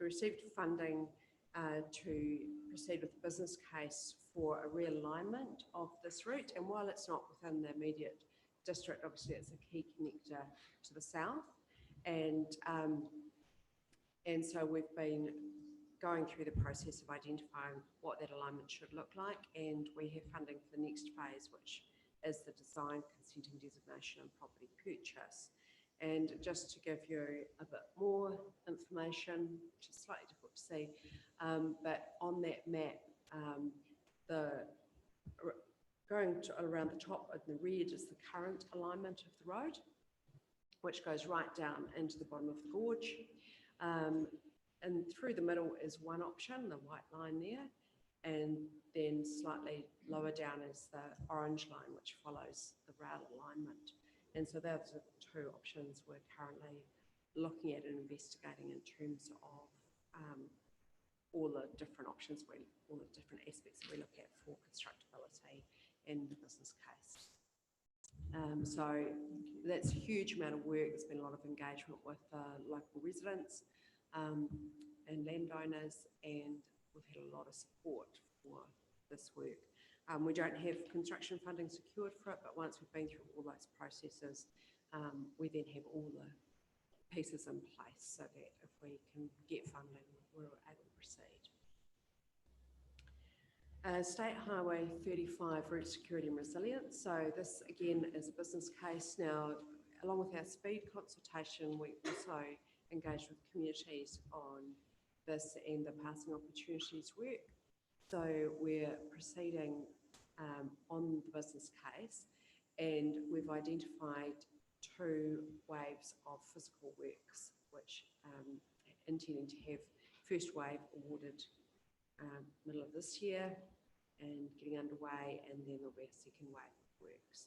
Speaker 4: we received funding to proceed with the business case for a realignment of this route. And while it's not within the immediate district, obviously it's a key connector to the south. And so we've been going through the process of identifying what that alignment should look like. And we have funding for the next phase, which is the design, consenting designation and property purchase. And just to give you a bit more information, which is slightly difficult to see, but on that map, going to around the top in the red is the current alignment of the road, which goes right down into the bottom of the gorge. And through the middle is one option, the white line there, and then slightly lower down is the orange line, which follows the rail alignment. And so those are the two options we're currently looking at and investigating in terms of all the different options, all the different aspects that we look at for constructability in the business case. So that's a huge amount of work. There's been a lot of engagement with local residents and landowners, and we've had a lot of support for this work. We don't have construction funding secured for it, but once we've been through all those processes, we then have all the pieces in place so that if we can get funding, we're able to proceed. State Highway 35, route security and resilience. So this again is a business case. Now, along with our speed consultation, we also engaged with communities on this and the passing opportunities work. So we're proceeding on the business case, and we've identified 2 waves of physical works, which intending to have first wave awarded middle of this year and getting underway, and then there'll be a second wave of works.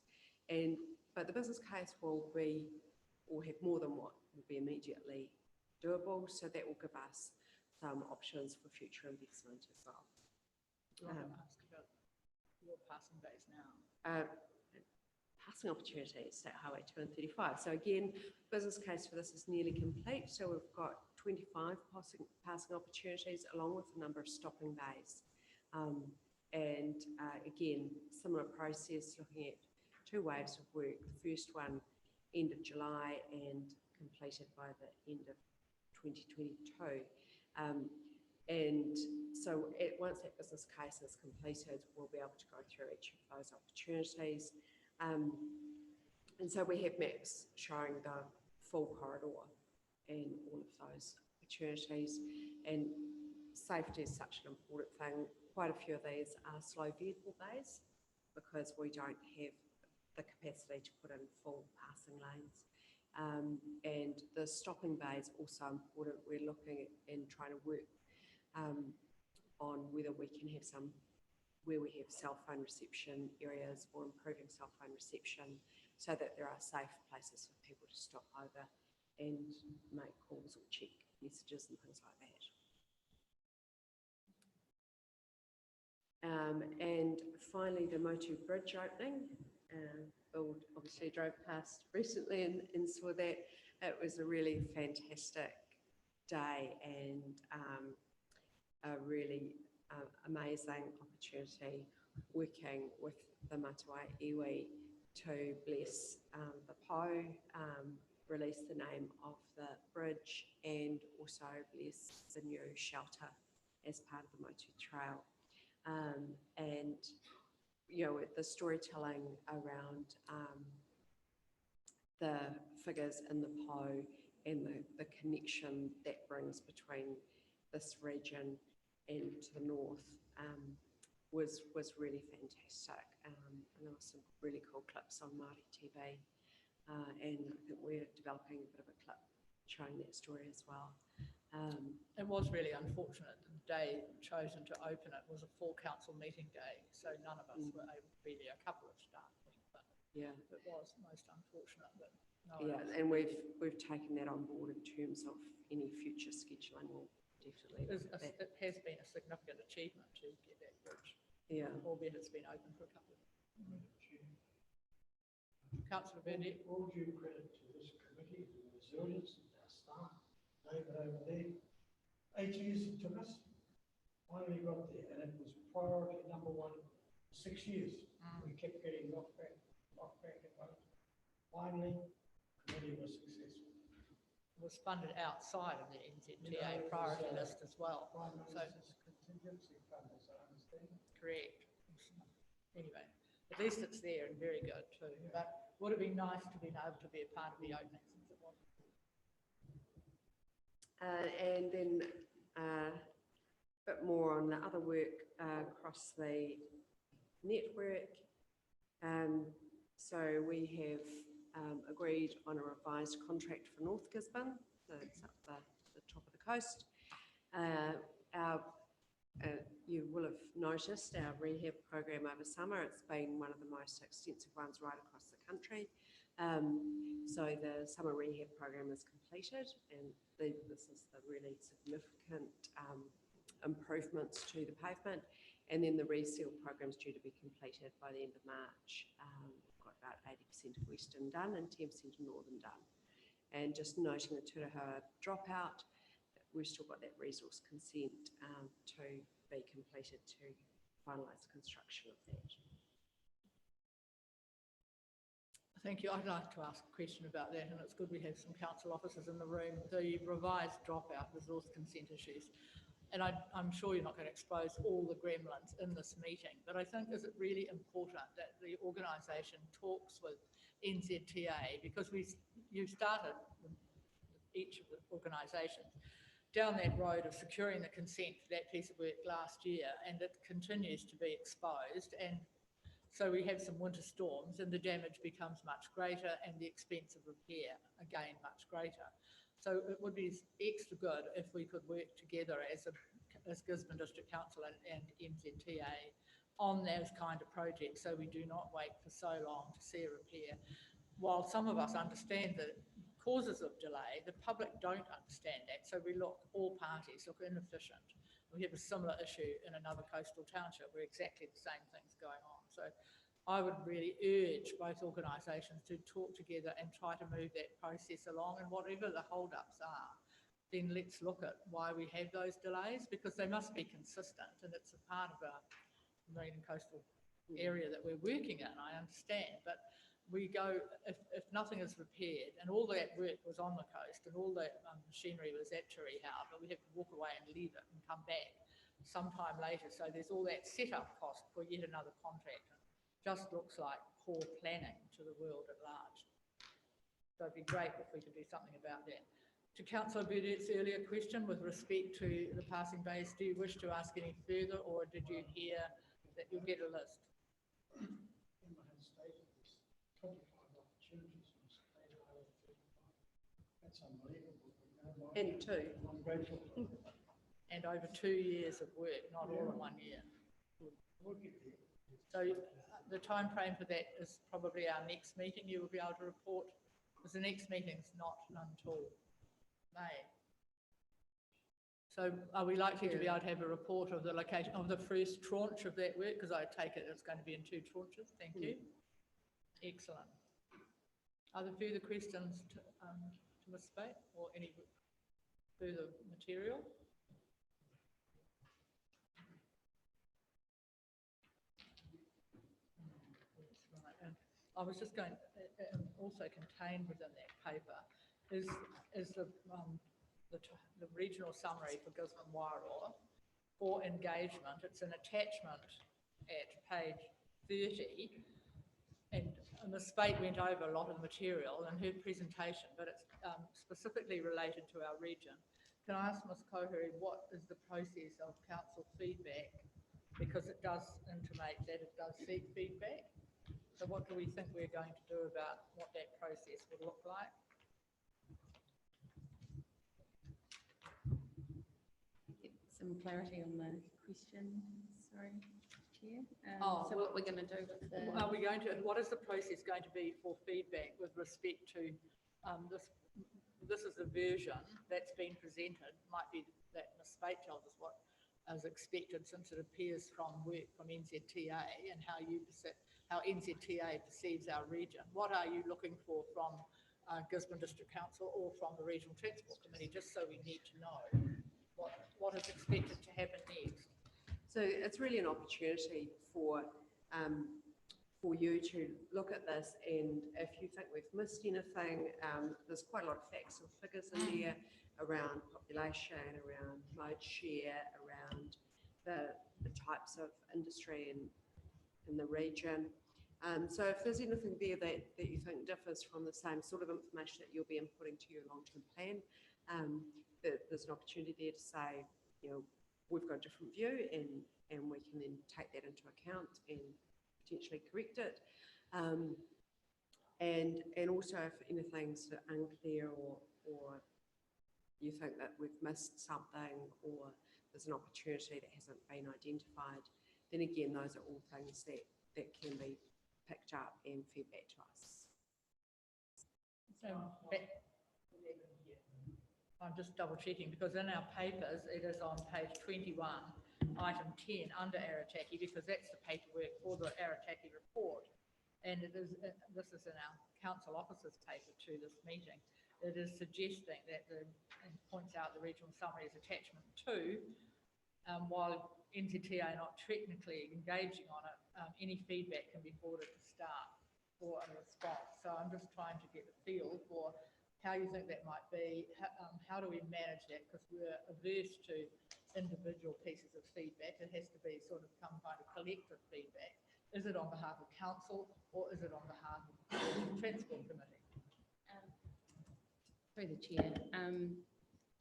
Speaker 4: But the business case will have more than what will be immediately doable, so that will give us some options for future investment as well.
Speaker 1: Do you want to ask about your passing days now?
Speaker 4: Passing opportunities, State Highway 2 and 35. So again, business case for this is nearly complete. So we've got 25 passing opportunities along with a number of stopping bays. Again, similar process, looking at 2 waves of work. The first one end of July and completed by the end of 2022. And so once that business case is completed, we'll be able to go through each of those opportunities. And so we have maps showing the full corridor and all of those opportunities. And safety is such an important thing. Quite a few of these are slow vehicle bays because we don't have the capacity to put in full passing lanes. And the stopping bay is also important. We're looking at and trying to work on whether we can have some where we have cell phone reception areas or improving cell phone reception so that there are safe places for people to stop over and make calls or check messages and things like that. And finally, the Motu Bridge opening. Bill obviously drove past recently and saw that. It was a really fantastic day and a really amazing opportunity working with the Matawa iwi to bless the Po, release the name of the bridge, and also bless the new shelter as part of the Motu Trail. And you know, the storytelling around the figures in the Po and the connection that brings between this region and to the north was really fantastic. And there were some really cool clips on Māori TV. And I think we're developing a bit of a clip showing that story as well.
Speaker 1: It was really unfortunate. The day chosen to open it was a full council meeting day, so none of us were able to be there. A couple of staff, but
Speaker 4: yeah,
Speaker 1: it was most unfortunate. But no
Speaker 4: yeah, and we've taken that on board in terms of any future scheduling. We'll definitely.
Speaker 1: It has been a significant achievement to get that bridge.
Speaker 4: Yeah,
Speaker 1: albeit it's been open for a couple of Councillor Burnett.
Speaker 2: All due credit to this committee, the resilience of our staff, David over there. 8 years it took us, finally got there, and it was priority number 1 for 6 years. We kept getting knocked back, and finally, the committee was successful.
Speaker 1: It was funded outside of the NZTA priority list as well. So
Speaker 2: Contingency fund, as I understand.
Speaker 1: correct. Anyway, at least it's there and very good too. But would it be nice to be able to be a part of the opening since it wasn't?
Speaker 4: and then a bit more on the other work across the network. So we have agreed on a revised contract for North Gisborne, so it's up the top of the coast. You will have noticed our rehab program over summer. It's been one of the most extensive ones right across the country. So the summer rehab program is completed, and this is the really significant improvements to the pavement. And then the reseal program is due to be completed by the end of March. We've got about 80% of Western done and 10% of Northern done. And just noting the Turahoa dropout, we've still got that resource consent to be completed to finalise construction of that.
Speaker 1: Thank you. I'd like to ask a question about that, and it's good we have some council officers in the room. The revised dropout resource consent issues. And I'm sure you're not going to expose all the gremlins in this meeting, but I think is it really important that the organisation talks with NZTA, because you started with each of the organisations down that road of securing the consent for that piece of work last year, and it continues to be exposed. And so we have some winter storms and the damage becomes much greater and the expense of repair again much greater. So it would be extra good if we could work together as Gisborne District Council and NZTA on those kind of projects, so we do not wait for so long to see a repair. While some of us understand the causes of delay, the public don't understand that, so all parties look inefficient. We have a similar issue in another coastal township where exactly the same thing's going on. So I would really urge both organisations to talk together and try to move that process along, and whatever the hold-ups are, then let's look at why we have those delays, because they must be consistent, and it's a part of our marine and coastal area that we're working in, I understand, but we go, if nothing is repaired and all that work was on the coast and all that machinery was at Cherry Howe, but we have to walk away and leave it and come back sometime later, so there's all that setup cost for yet another contract. Just looks like poor planning to the world at large. So it'd be great if we could do something about that. To Councillor Burdett's earlier question with respect to the passing bays, do you wish to ask any further, or did you hear that you'll get a list?
Speaker 2: Emma has stated this 25 opportunities in state highway 35. That's unbelievable.
Speaker 4: And two.
Speaker 2: I'm grateful.
Speaker 1: And over 2 years of work, not all in 1 year.
Speaker 2: We'll get there.
Speaker 1: So the time frame for that is probably our next meeting. You will be able to report, because the next meeting's not until May. So are we likely to be able to have a report of the location of the first tranche of that work? Because I take it it's going to be in 2 tranches. Thank you. Excellent. Are there further questions to Ms. Spate, or any further material? I was just going, also contained within that paper is the regional summary for Gisborne Wairoa for engagement. It's an attachment at page 30, and Ms. Spate went over a lot of the material in her presentation, but it's specifically related to our region. Can I ask Ms. Kohuri, what is the process of council feedback? Because it does intimate that it does seek feedback. So what do we think we're going to do about what that process would look like?
Speaker 3: Get some clarity on the question, sorry, Chair.
Speaker 1: Oh,
Speaker 3: So what we're going to do with the...
Speaker 1: Are we going to, what is the process going to be for feedback with respect to this is a version that's been presented, might be that Ms. Spate tells us what is expected since it appears from work from NZTA and how NZTA perceives our region. What are you looking for from Gisborne District Council or from the Regional Transport Committee, just so we need to know what is expected to happen next?
Speaker 4: So it's really an opportunity for you to look at this, and if you think we've missed anything, there's quite a lot of facts and figures in there around population, around mode share, around the types of industry in the region. So if there's anything there that you think differs from the same sort of information that you'll be inputting to your long-term plan, there's an opportunity there to say, we've got a different view, and we can then take that into account and potentially correct it. And also if anything's unclear or you think that we've missed something or there's an opportunity that hasn't been identified, then again, those are all things that can be picked up and fed back to us.
Speaker 1: I'm just double checking, because in our papers, it is on page 21, item 10 under Arataki, because that's the paperwork for the Arataki report. And it is, this is in our council officers paper to this meeting. It is suggesting that and points out the regional summary is attachment 2, while NZTA not technically engaging on it, any feedback can be forwarded to staff for a response. So I'm just trying to get a feel for how you think that might be. How do we manage that? Because we're averse to individual pieces of feedback. It has to be sort of some kind of collective feedback. Is it on behalf of council or is it on behalf of the Transport Committee?
Speaker 3: Through the chair,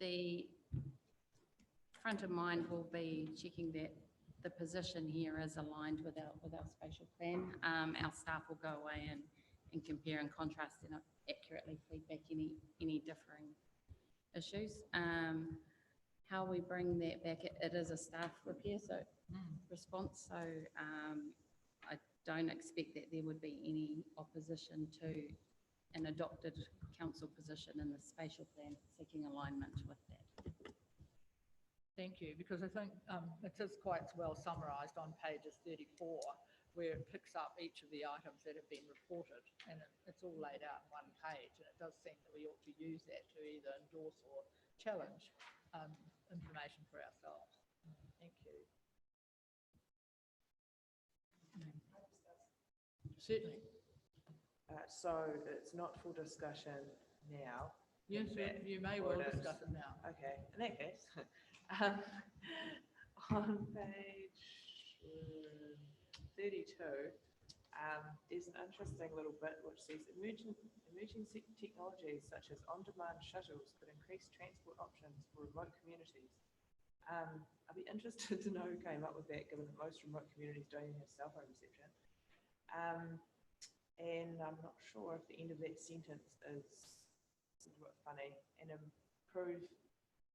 Speaker 3: the front of mind will be checking that the position here is aligned with our spatial plan. Our staff will go away and compare and contrast and accurately feedback any differing issues. How we bring that back, it is a staff response, so I don't expect that there would be any opposition to an adopted council position in the spatial plan, seeking alignment with that.
Speaker 1: Thank you, because I think it is quite well summarised on pages 34, where it picks up each of the items that have been reported, and it's all laid out in one page, and it does seem that we ought to use that to either endorse or challenge information for ourselves. Thank you. Certainly.
Speaker 6: So it's not for discussion now.
Speaker 1: Yes,
Speaker 6: That-
Speaker 1: you may
Speaker 6: or
Speaker 1: well
Speaker 6: it is.
Speaker 1: discuss it now.
Speaker 6: Okay, in that case, on page 32, there's an interesting little bit which says emerging technologies such as on-demand shuttles could increase transport options for remote communities. I'd be interested to know who came up with that, given that most remote communities don't even have cell phone reception. And I'm not sure if the end of that sentence is a little bit funny, and improve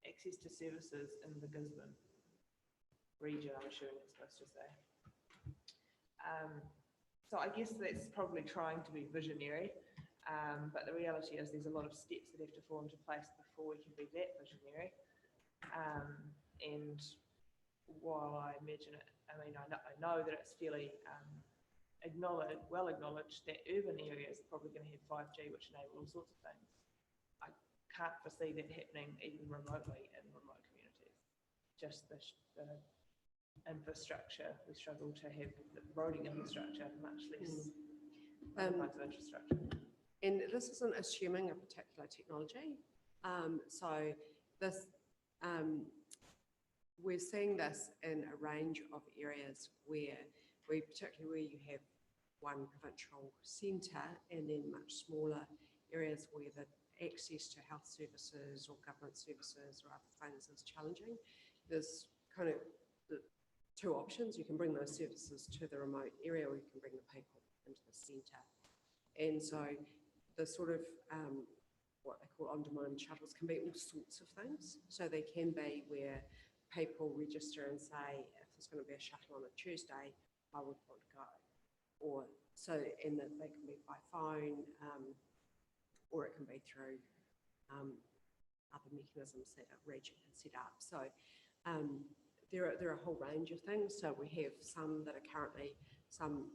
Speaker 6: access to services in the Gisborne region, I'm assuming it's supposed to say. So I guess that's probably trying to be visionary, but the reality is there's a lot of steps that have to fall into place before we can be that visionary. And while I imagine it, I mean, I know that it's fairly well acknowledged that urban areas are probably going to have 5G, which enable all sorts of things. I can't foresee that happening even remotely in remote communities. Just the infrastructure, we struggle to have the roading infrastructure, much less other kinds of infrastructure.
Speaker 4: And this isn't assuming a particular technology. So this, we're seeing this in a range of areas particularly where you have one provincial centre and then much smaller areas where the access to health services or government services or other things is challenging. There's kind of the two options. You can bring those services to the remote area or you can bring the people into the centre. And so the sort of what they call on-demand shuttles can be all sorts of things. So they can be where people register and say, if there's going to be a shuttle on a Tuesday, I would want to go. Or so, and that they can be by phone, or it can be through other mechanisms that a region can set up. So there are a whole range of things. So we have some that are currently some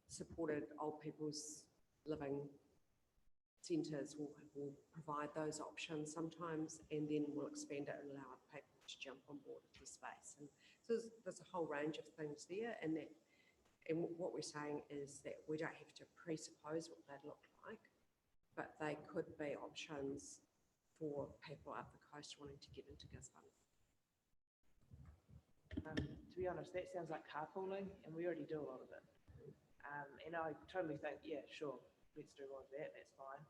Speaker 4: supported old people's living centres will provide those options sometimes, and then we'll expand it and allow other people to jump on board with the space. And so there's a whole range of things there, and what we're saying is that we don't have to presuppose what they'd look like, but they could be options for people up the coast wanting to get into Gisborne.
Speaker 6: To be honest, that sounds like carpooling, and we already do a lot of it. And I totally think, yeah, sure, let's do more of that, that's fine.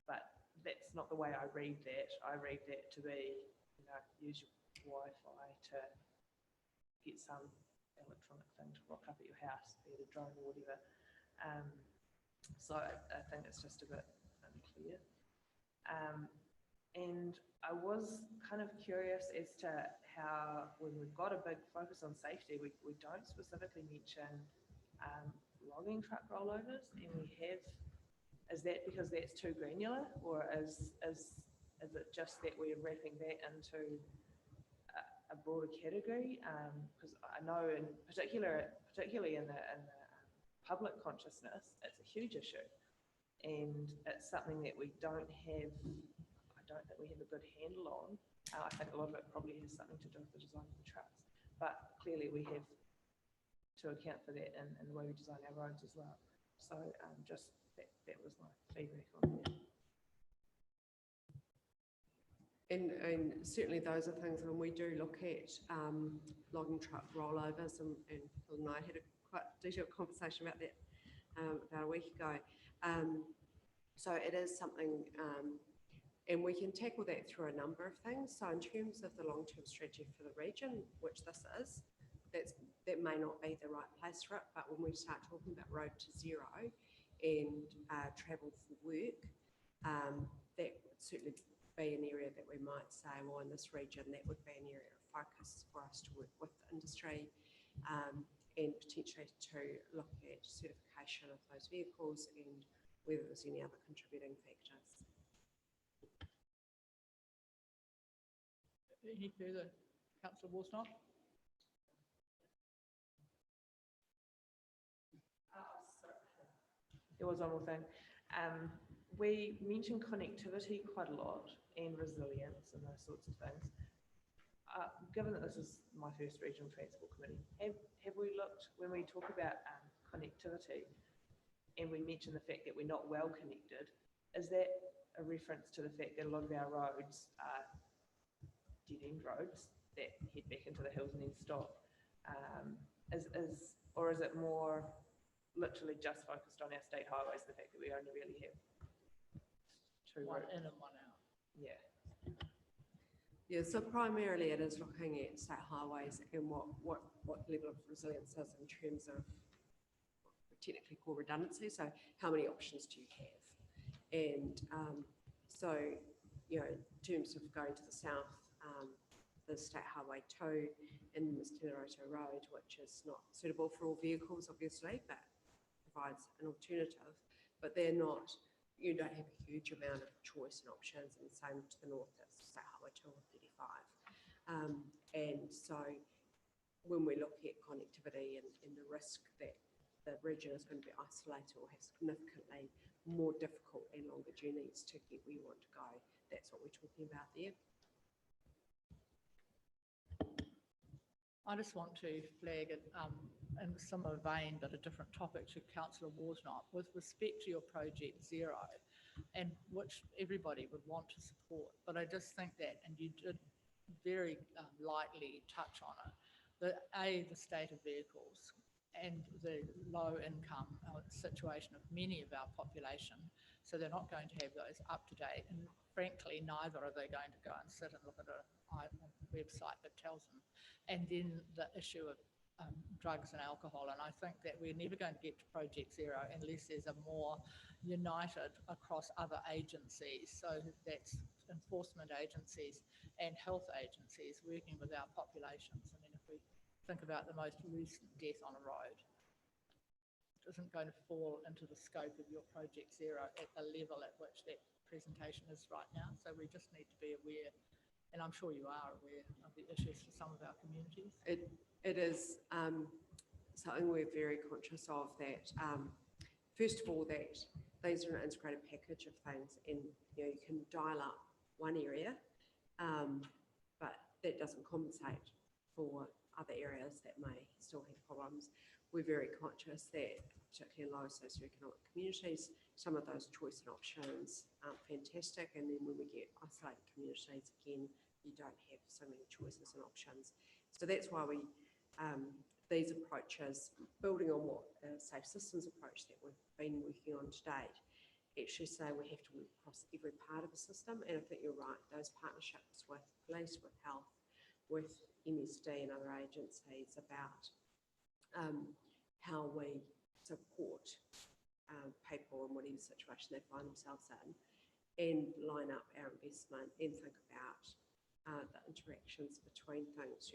Speaker 6: But that's not the way I read that. I read that to be, use your Wi-Fi to get some electronic thing to rock up at your house, be it a drone or whatever. So I think it's just a bit unclear. And I was kind of curious as to how, when we've got a big focus on safety, we don't specifically mention logging truck rollovers, and we have, is that because that's too granular, or is it just that we're wrapping that into a broader category? Because I know, in particularly in the public consciousness, it's a huge issue, and it's something that we don't have, I don't think we have a good handle on. I think a lot of it probably has something to do with the design of the trucks, but clearly we have to account for that in the way we design our roads as well. So just that was my feedback on that.
Speaker 4: And certainly those are things when we do look at logging truck rollovers, and Phil and I had a quite detailed conversation about that about a week ago. So it is something, and we can tackle that through a number of things. So in terms of the long-term strategy for the region, which this is, that may not be the right place for it, but when we start talking about road to zero and travel for work, that would certainly be an area that we might say, well, in this region, that would be an area of focus for us to work with the industry, and potentially to look at certification of those vehicles and whether there's any other contributing factors.
Speaker 1: Any further, councillor Worsnop?
Speaker 6: There was one more thing. We mentioned connectivity quite a lot and resilience and those sorts of things. Given that this is my first regional transport committee, have we looked, when we talk about connectivity and we mention the fact that we're not well connected, is that a reference to the fact that a lot of our roads are dead-end roads that head back into the hills and then stop? Or is it more literally just focused on our state highways, the fact that we only really have two
Speaker 1: One
Speaker 6: roads?
Speaker 1: in and one out.
Speaker 6: Yeah.
Speaker 4: Yeah, so primarily it is looking at state highways and what level of resilience is in terms of what we technically call redundancy. So how many options do you have? And so, you know, in terms of going to the south, the State Highway 2 and the Mr. Road, which is not suitable for all vehicles, obviously, but provides an alternative. But they're not, you don't have a huge amount of choice and options, and the same to the north, that's State Highway 2 or 35. And so when we look at connectivity and the risk that the region is going to be isolated or have significantly more difficult and longer journeys to get where you want to go, that's what we're talking about there.
Speaker 1: I just want to flag it in a similar vein, but a different topic, to Councillor Worsnop, with respect to your Project Zero, and which everybody would want to support. But I just think that, and you did very lightly touch on it, that the state of vehicles and the low income situation of many of our population, so they're not going to have those up to date, and frankly, neither are they going to go and sit and look at a website that tells them. And then the issue of drugs and alcohol, and I think that we're never going to get to Project Zero unless there's a more united across other agencies, so that's enforcement agencies and health agencies working with our populations. I mean, if we think about the most recent death on a road, it isn't going to fall into the scope of your Project Zero at the level at which that presentation is right now. So we just need to be aware, and I'm sure you are aware of the issues for some of our communities.
Speaker 4: It is something we're very conscious of, that first of all, that these are an integrated package of things, and you know, you can dial up one area, but that doesn't compensate for other areas that may still have problems. We're very conscious that, particularly in low socioeconomic communities, some of those choice and options aren't fantastic, and then when we get isolated communities, again, you don't have so many choices and options. So that's why we, these approaches, building on what the Safe Systems approach that we've been working on to date, actually say we have to work across every part of the system. And I think you're right, those partnerships with police, with health, with MSD and other agencies about how we support people in whatever situation they find themselves in, and line up our investment and think about the interactions between things.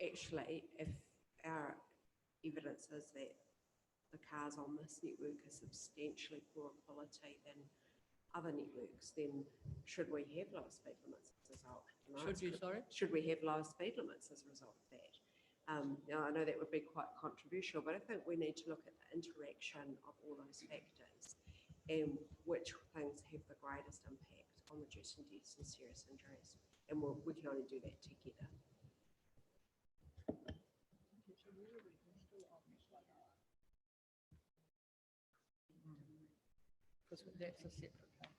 Speaker 4: Actually, if our evidence is that the cars on this network are substantially poorer quality than other networks, then should we have lower speed limits as a result? Should we have lower speed limits as a result of that? Now, I know that would be quite controversial, but I think we need to look at the interaction of all those factors and which things have the greatest impact on reducing deaths and serious injuries. And we can only do that together.
Speaker 1: Because that's a separate thing.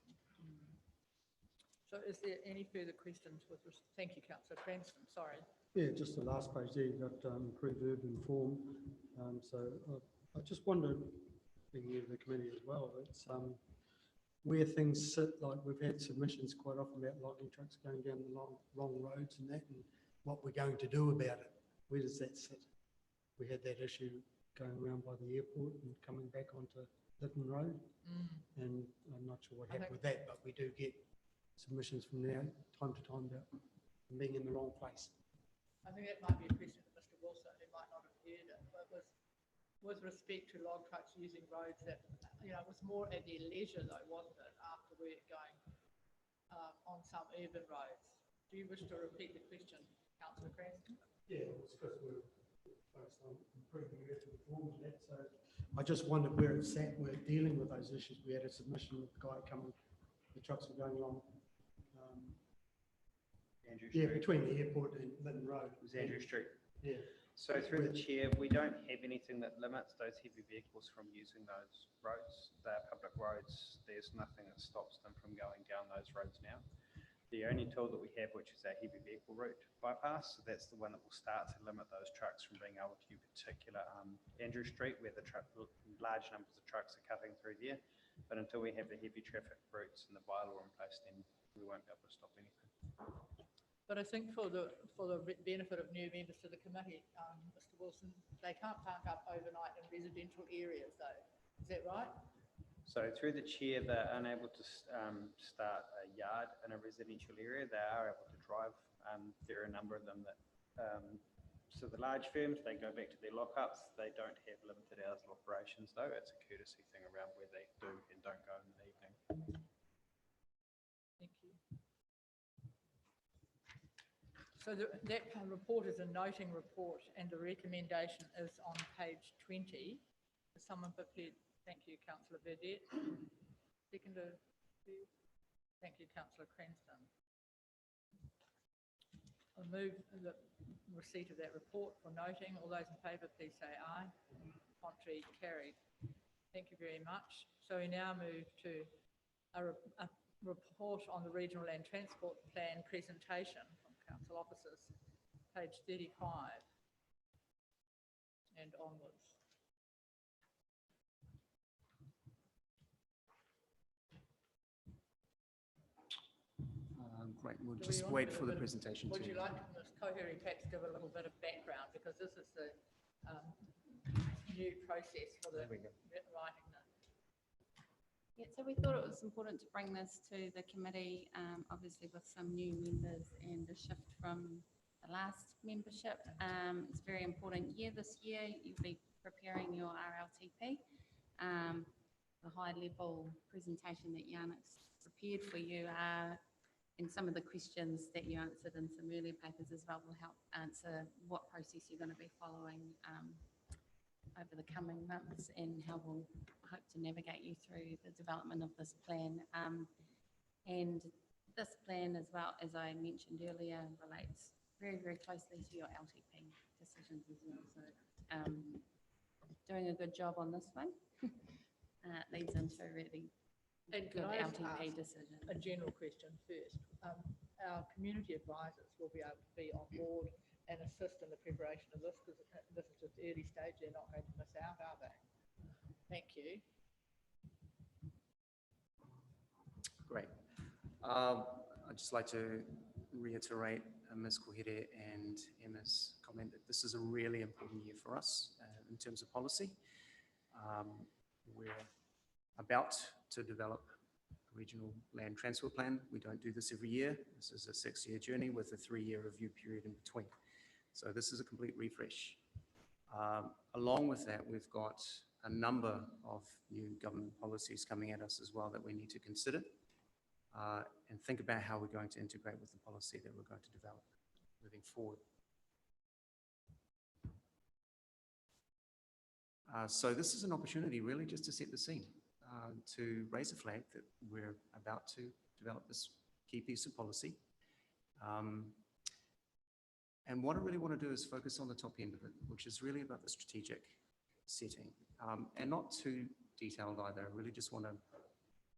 Speaker 1: So is there any further questions with, thank you, councillor Cranston, sorry.
Speaker 7: Yeah, just the last page there, you've got improved urban form. I just wondered, being here to the committee as well, it's where things sit, like we've had submissions quite often about logging trucks going down the wrong roads and that, and what we're going to do about it. Where does that sit? We had that issue going around by the airport and coming back onto Lytton Road, and I'm not sure what happened with that, but we do get submissions from now, time to time, about being in the wrong place.
Speaker 1: I think that might be a question to Mr Wilson, who might not have heard it, but with respect to log trucks using roads that, it was more at their leisure though, wasn't it, after work going on some urban roads. Do you wish to repeat the question, councillor Cranston?
Speaker 7: Yeah, it's because we're focused on improving urban form and that, so I just wondered where it's at. We're dealing with those issues. We had a submission with the guy coming, the trucks were going along.
Speaker 8: Andrew
Speaker 7: Yeah,
Speaker 8: Street.
Speaker 7: between the airport and Lytton Road.
Speaker 8: It was Andrew Street.
Speaker 7: Yeah.
Speaker 8: So through the chair, we don't have anything that limits those heavy vehicles from using those roads. They're public roads. There's nothing that stops them from going down those roads now. The only tool that we have, which is our heavy vehicle route bypass, so that's the one that will start to limit those trucks from being able to use particular Andrew Street, where the large numbers of trucks are cutting through there. But until we have the heavy traffic routes and the bylaw in place, then we won't be able to stop anything.
Speaker 1: But I think for the benefit of new members to the committee, Mr Wilson, they can't park up overnight in residential areas though, is that right?
Speaker 8: So through the chair, they're unable to start a yard in a residential area. They are able to drive. There are a number of them that, so the large firms, they go back to their lockups. They don't have limited hours of operations though. It's a courtesy thing around where they do and don't go in the evening.
Speaker 1: Thank you. So that report is a noting report and the recommendation is on page 20. Is someone prepared? Thank you, councillor Burdett. Seconder, thank you, councillor Cranston. I'll move the receipt of that report for noting. All those in favour, please say aye. Contrary, carried. Thank you very much. So we now move to a report on the Regional Land Transport Plan presentation from council officers, page 35 and onwards.
Speaker 5: Great, we'll
Speaker 1: Do we
Speaker 5: just
Speaker 1: want
Speaker 5: wait
Speaker 1: to
Speaker 5: for the
Speaker 1: do a bit of-
Speaker 5: presentation
Speaker 1: Would you
Speaker 5: to.
Speaker 1: like Ms. Kohiri perhaps give a little bit of background, because this is the new process for the writing the.
Speaker 3: Yeah, so we thought it was important to bring this to the committee, obviously with some new members and a shift from the last membership. It's a very important year this year. You'll be preparing your RLTP. The high-level presentation that Janek's prepared for you and some of the questions that you answered in some earlier papers as well will help answer what process you're going to be following over the coming months and how we'll hope to navigate you through the development of this plan. And this plan, as well, as I mentioned earlier, relates very, very closely to your LTP decisions as well. So doing a good job on this one leads into really
Speaker 1: And
Speaker 3: good
Speaker 1: can I just
Speaker 3: LTP
Speaker 1: ask
Speaker 3: decision.
Speaker 1: a general question first? Our community advisors will be able to be on board and assist in the preparation of this, because this is just early stage. They're not going to miss out, are they? Thank you.
Speaker 5: Great. I'd just like to reiterate Ms. Kohiri and Emma's comment that this is a really important year for us in terms of policy. We're about to develop a regional land transport plan. We don't do this every year. This is a 6-year journey with a 3-year review period in between. So this is a complete refresh. Along with that, we've got a number of new government policies coming at us as well that we need to consider and think about how we're going to integrate with the policy that we're going to develop moving forward. So this is an opportunity really just to set the scene. to raise a flag that we're about to develop this key piece of policy. And what I really want to do is focus on the top end of it, which is really about the strategic setting, and not too detailed either. I really just want to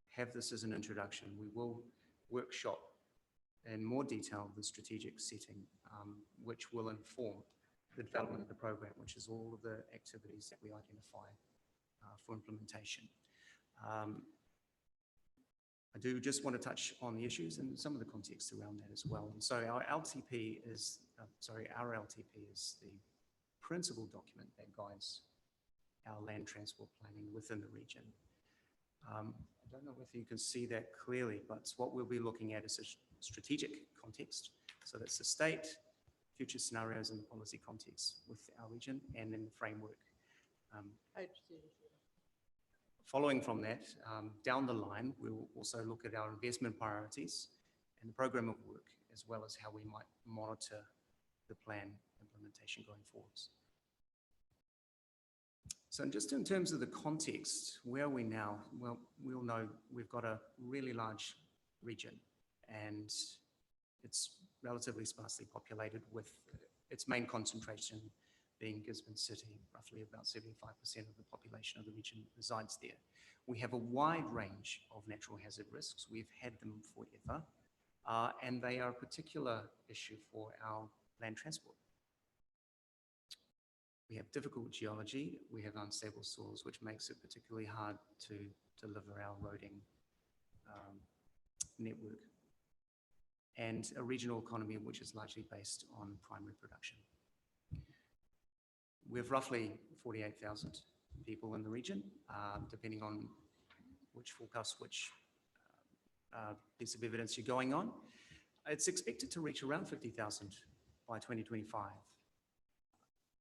Speaker 5: have this as an introduction. We will workshop in more detail the strategic setting, which will inform the development of the program, which is all of the activities that we identify for implementation. I do just want to touch on the issues and some of the context around that as well. And so our LTP is the principal document that guides our land transport planning within the region. I don't know if you can see that clearly, but what we'll be looking at is a strategic context. So that's the state, future scenarios and the policy context with our region, and then the framework.
Speaker 1: Page 37.
Speaker 5: Following from that, down the line, we'll also look at our investment priorities and the program of work, as well as how we might monitor the plan implementation going forwards. So just in terms of the context, where are we now? Well, we all know we've got a really large region, and it's relatively sparsely populated, with its main concentration being Gisborne City. Roughly about 75% of the population of the region resides there. We have a wide range of natural hazard risks. We've had them forever, and they are a particular issue for our land transport. We have difficult geology, we have unstable soils, which makes it particularly hard to deliver our roading network, and a regional economy which is largely based on primary production. We have roughly 48,000 people in the region, depending on which forecast, which piece of evidence you're going on. It's expected to reach around 50,000 by 2025.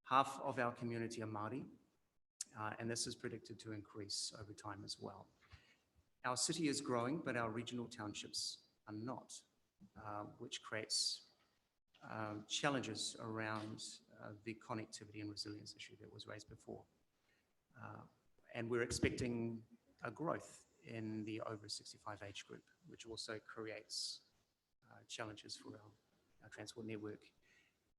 Speaker 5: Half of our community are Māori, and this is predicted to increase over time as well. Our city is growing, but our regional townships are not, which creates challenges around the connectivity and resilience issue that was raised before. And we're expecting a growth in the over 65 age group, which also creates challenges for our transport network.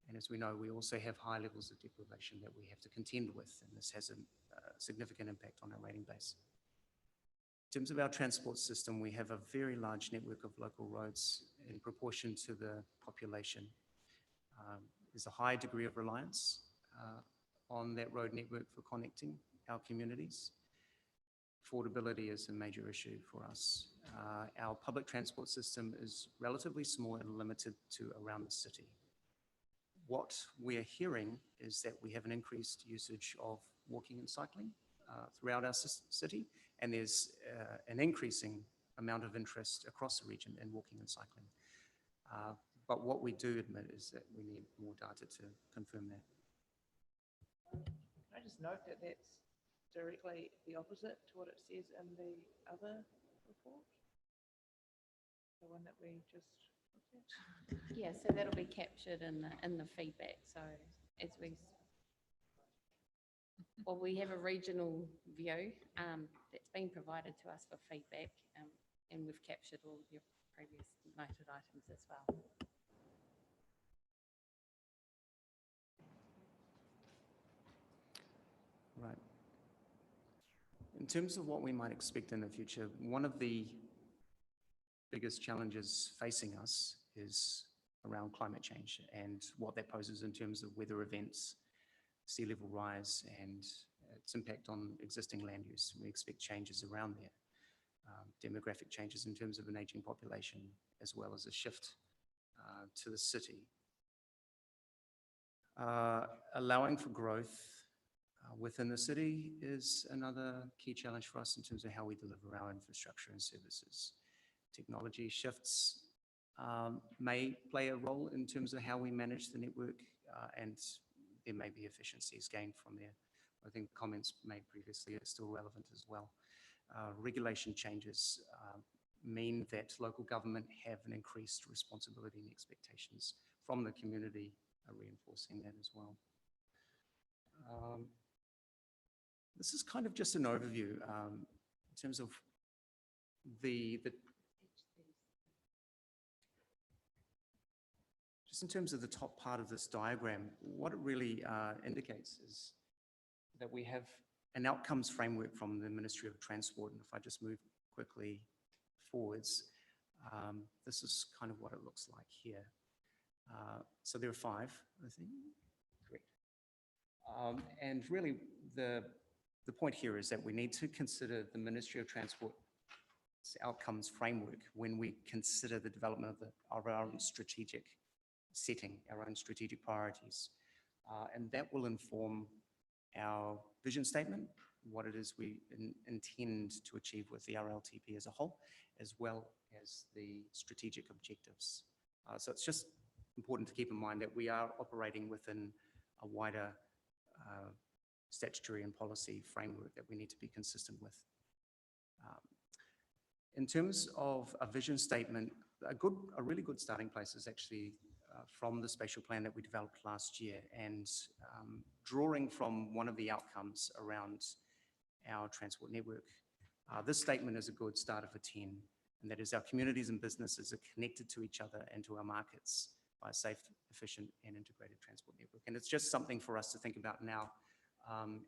Speaker 5: And as we know, we also have high levels of deprivation that we have to contend with, and this has a significant impact on our rating base. In terms of our transport system, we have a very large network of local roads in proportion to the population. There's a high degree of reliance on that road network for connecting our communities. Affordability is a major issue for us. Our public transport system is relatively small and limited to around the city. What we're hearing is that we have an increased usage of walking and cycling throughout our city, and there's an increasing amount of interest across the region in walking and cycling. But what we do admit is that we need more data to confirm that.
Speaker 6: Can I just note that that's directly the opposite to what it says in the other report? The one that we just looked at?
Speaker 3: Yeah, so that'll be captured in the feedback. So as we have a regional view that's been provided to us for feedback, and we've captured all of your previous noted items as well.
Speaker 5: Right. In terms of what we might expect in the future, one of the biggest challenges facing us is around climate change and what that poses in terms of weather events, sea level rise, and its impact on existing land use. We expect changes around there. Demographic changes in terms of an aging population, as well as a shift to the city. Allowing for growth within the city is another key challenge for us in terms of how we deliver our infrastructure and services. Technology shifts may play a role in terms of how we manage the network, and there may be efficiencies gained from there. I think comments made previously are still relevant as well. Regulation changes mean that local government have an increased responsibility and expectations from the community, reinforcing that as well. This is kind of just an overview. in terms of the just in terms of the top part of this diagram, what it really indicates is that we have an outcomes framework from the Ministry of Transport. And if I just move quickly forwards, this is kind of what it looks like here. So there are 5, I think. Correct. And really, the point here is that we need to consider the Ministry of Transport's outcomes framework when we consider the development of our own strategic setting, our own strategic priorities. And that will inform our vision statement, what it is we intend to achieve with the RLTP as a whole, as well as the strategic objectives. So it's just important to keep in mind that we are operating within a wider statutory and policy framework that we need to be consistent with. In terms of a vision statement, a really good starting place is actually from the spatial plan that we developed last year, and drawing from one of the outcomes around our transport network. This statement is a good starter for 10, and that is our communities and businesses are connected to each other and to our markets by a safe, efficient and integrated transport network. And it's just something for us to think about now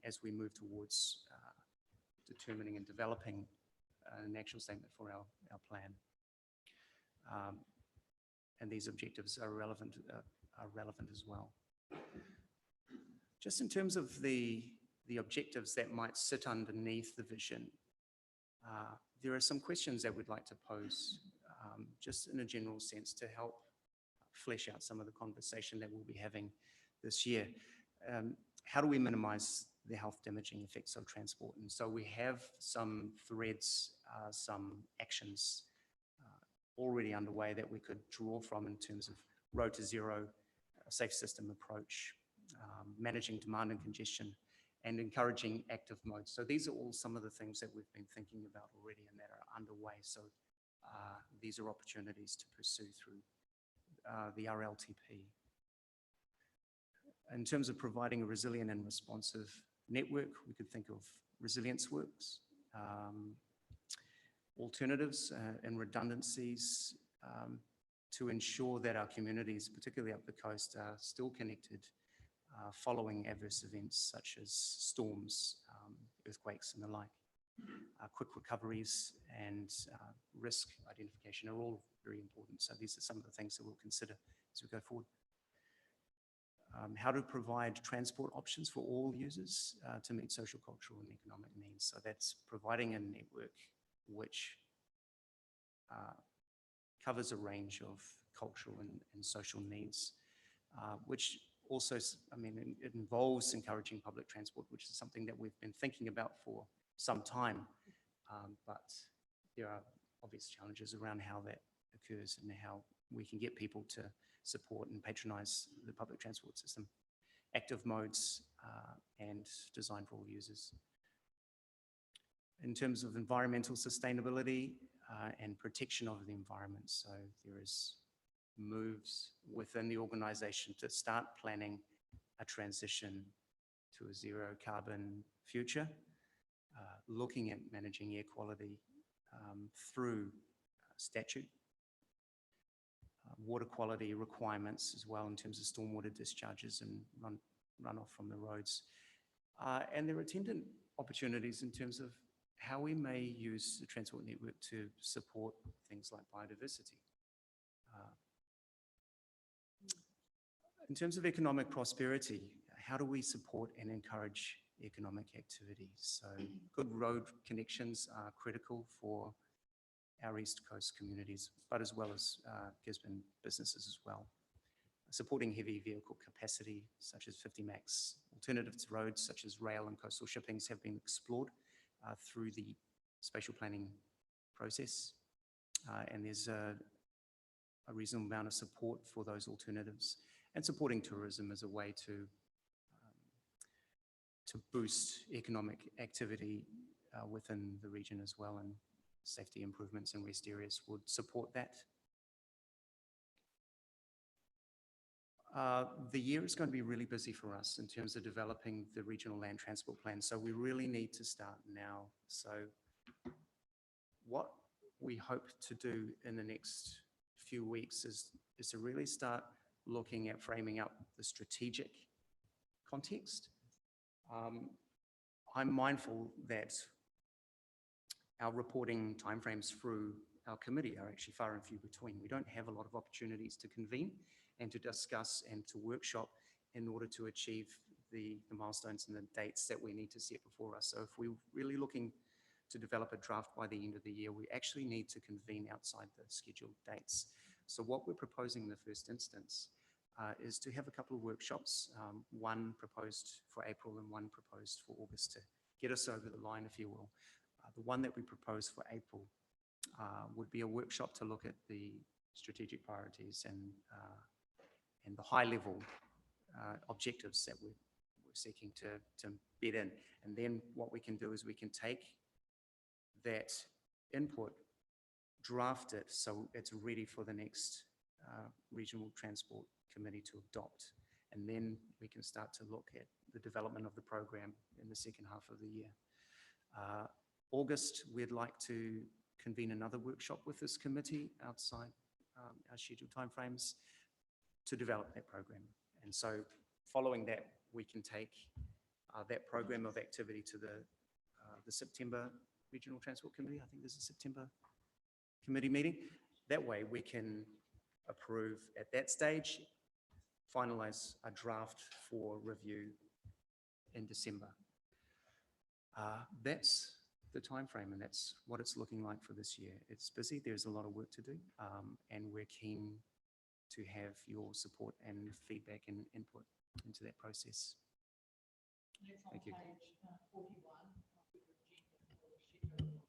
Speaker 5: as we move towards determining and developing an actual statement for our plan. And these objectives are relevant as well. Just in terms of the objectives that might sit underneath the vision, there are some questions that we'd like to pose, just in a general sense, to help flesh out some of the conversation that we'll be having this year. How do we minimize the health damaging effects of transport? And so we have some threads, some actions already underway that we could draw from in terms of road to zero, a safe system approach, managing demand and congestion, and encouraging active modes. So these are all some of the things that we've been thinking about already and that are underway. So these are opportunities to pursue through the RLTP. In terms of providing a resilient and responsive network, we could think of resilience works, alternatives and redundancies to ensure that our communities, particularly up the coast, are still connected following adverse events such as storms, earthquakes and the like. Quick recoveries and risk identification are all very important. So these are some of the things that we'll consider as we go forward. How to provide transport options for all users to meet social, cultural and economic needs. So that's providing a network which covers a range of cultural and social needs, which also, it involves encouraging public transport, which is something that we've been thinking about for some time, but there are obvious challenges around how that occurs and how we can get people to support and patronize the public transport system. Active modes and design for all users. In terms of environmental sustainability and protection of the environment, so there is moves within the organisation to start planning a transition to a zero carbon future, looking at managing air quality through statute, water quality requirements as well in terms of stormwater discharges and runoff from the roads. And there are attendant opportunities in terms of how we may use the transport network to support things like biodiversity. In terms of economic prosperity, how do we support and encourage economic activity? So good road connections are critical for our East Coast communities, but as well as Gisborne businesses as well. Supporting heavy vehicle capacity, such as 50 max. Alternative to roads, such as rail and coastal shippings, have been explored through the spatial planning process. And there's a reasonable amount of support for those alternatives, and supporting tourism as a way to boost economic activity within the region as well, and safety improvements in rest areas would support that. The year is going to be really busy for us in terms of developing the regional land transport plan, so we really need to start now. So what we hope to do in the next few weeks is to really start looking at framing up the strategic context. I'm mindful that our reporting timeframes through our committee are actually far and few between. We don't have a lot of opportunities to convene and to discuss and to workshop in order to achieve the milestones and the dates that we need to set before us. So if we're really looking to develop a draft by the end of the year, we actually need to convene outside the scheduled dates. So what we're proposing in the first instance is to have a couple of workshops, one proposed for April and one proposed for August, to get us over the line, if you will. The one that we propose for April would be a workshop to look at the strategic priorities and the high-level objectives that we're seeking to bed in. And then what we can do is we can take that input, draft it so it's ready for the next Regional Transport Committee to adopt. And then we can start to look at the development of the program in the second half of the year. August, we'd like to convene another workshop with this committee outside our scheduled timeframes to develop that program. And so following that, we can take that program of activity to the September Regional Transport Committee. I think there's a September committee meeting. That way we can approve at that stage, finalize a draft for review in December. That's the timeframe, and that's what it's looking like for this year. It's busy, there's a lot of work to do, and we're keen to have your support and feedback and input into that process.
Speaker 1: It's on
Speaker 5: Thank you.
Speaker 1: page 41 of the agenda for the schedule.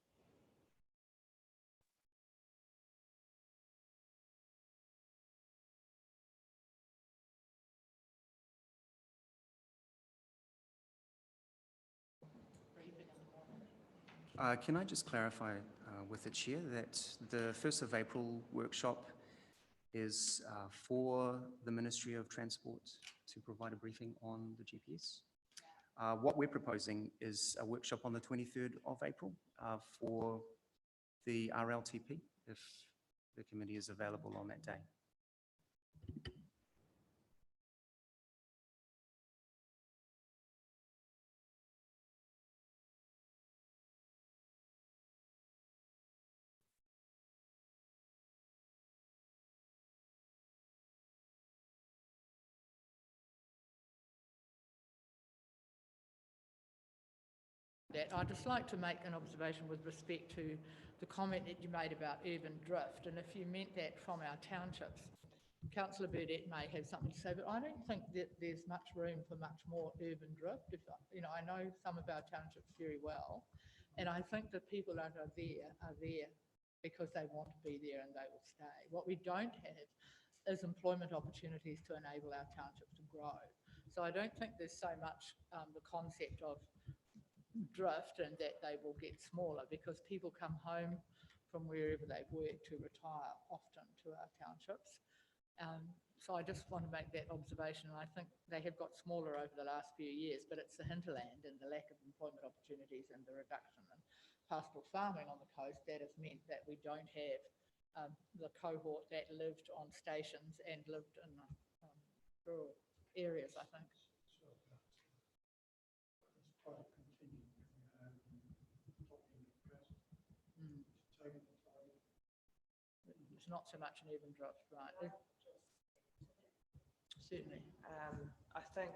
Speaker 5: Can I just clarify with the chair that the 1st of April workshop is for the Ministry of Transport to provide a briefing on the GPS? What we're proposing is a workshop on the 23rd of April for the RLTP, if the committee is available on that day.
Speaker 1: That I'd just like to make an observation with respect to the comment that you made about urban drift, and if you meant that from our townships, Councillor Burdett may have something to say, but I don't think that there's much room for much more urban drift. If, you know, I know some of our townships very well, and I think the people that are there because they want to be there and they will stay. What we don't have is employment opportunities to enable our townships to grow. So I don't think there's so much the concept of drift and that they will get smaller, because people come home from wherever they've worked to retire often to our townships. So I just want to make that observation. I think they have got smaller over the last few years, but it's the hinterland and the lack of employment opportunities and the reduction in pastoral farming on the coast that has meant that we don't have the cohort that lived on stations and lived in rural areas, I think. It's not so much an urban drift, right? Certainly.
Speaker 6: I think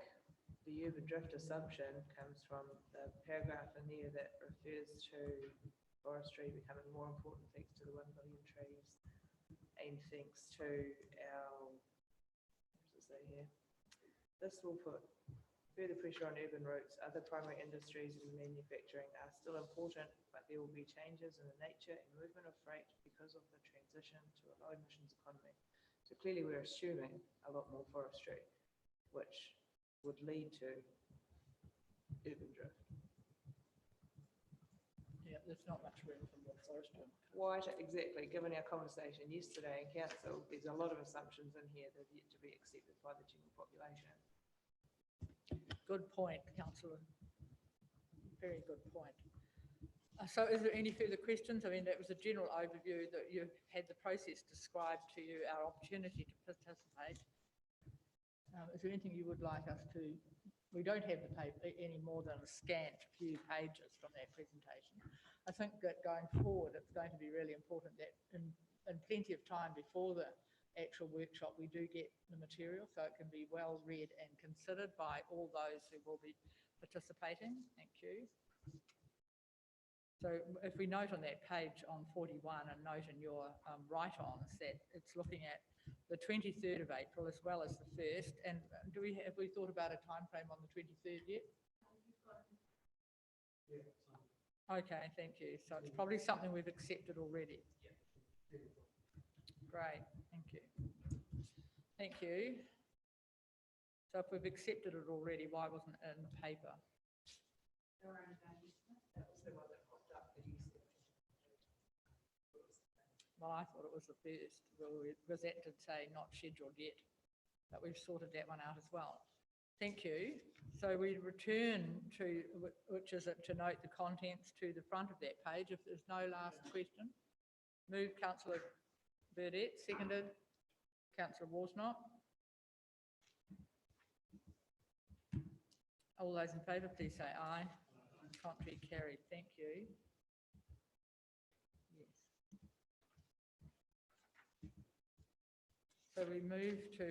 Speaker 6: the urban drift assumption comes from the paragraph in there that refers to forestry becoming more important thanks to the 1 billion trees and thanks to our, what does it say here? This will put further pressure on urban routes. Other primary industries and manufacturing are still important, but there will be changes in the nature and movement of freight because of the transition to a low emissions economy. So clearly we're assuming a lot more forestry, which would lead to urban drift.
Speaker 1: Yeah, there's not much room for more forestry.
Speaker 6: Why, exactly, given our conversation yesterday in council, there's a lot of assumptions in here that are yet to be accepted by the general population.
Speaker 1: Good point, councillor. Very good point. So is there any further questions? I mean, that was a general overview that you've had the process described to you, our opportunity to participate. Is there anything you would like us to, we don't have the paper any more than a scant few pages from that presentation. I think that going forward, it's going to be really important that in plenty of time before the actual workshop, we do get the material so it can be well read and considered by all those who will be participating. Thank you. So if we note on that page on 41 and note in your write-ons that it's looking at the 23rd of April as well as the 1st, and have we thought about a time frame on the 23rd yet? Okay, thank you. So it's probably something we've accepted already. Great, thank you. Thank you. So if we've accepted it already, why wasn't it in the paper? Well, I thought it was the 1st, because that did say not scheduled yet, but we've sorted that one out as well. Thank you. So we return to, which is it, to note the contents to the front of that page. If there's no last question. Moved Councillor Burdett, seconded Councillor Worsnop. All those in favour, please say aye. Contrary carried. Thank you. Yes. So we move to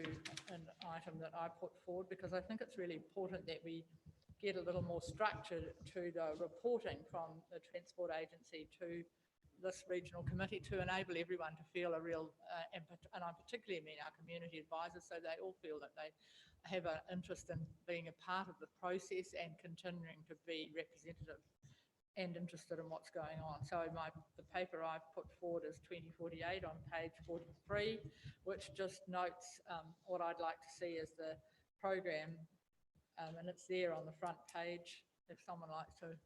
Speaker 1: an item that I put forward because I think it's really important that we get a little more structure to the reporting from the Transport Agency to this regional committee to enable everyone to feel a real, and I particularly mean our community advisors, so they all feel that they have an interest in being a part of the process and continuing to be representative and interested in what's going on. So the paper I've put forward is 2048 on page 43, which just notes what I'd like to see as the program, and it's there on the front page if someone likes to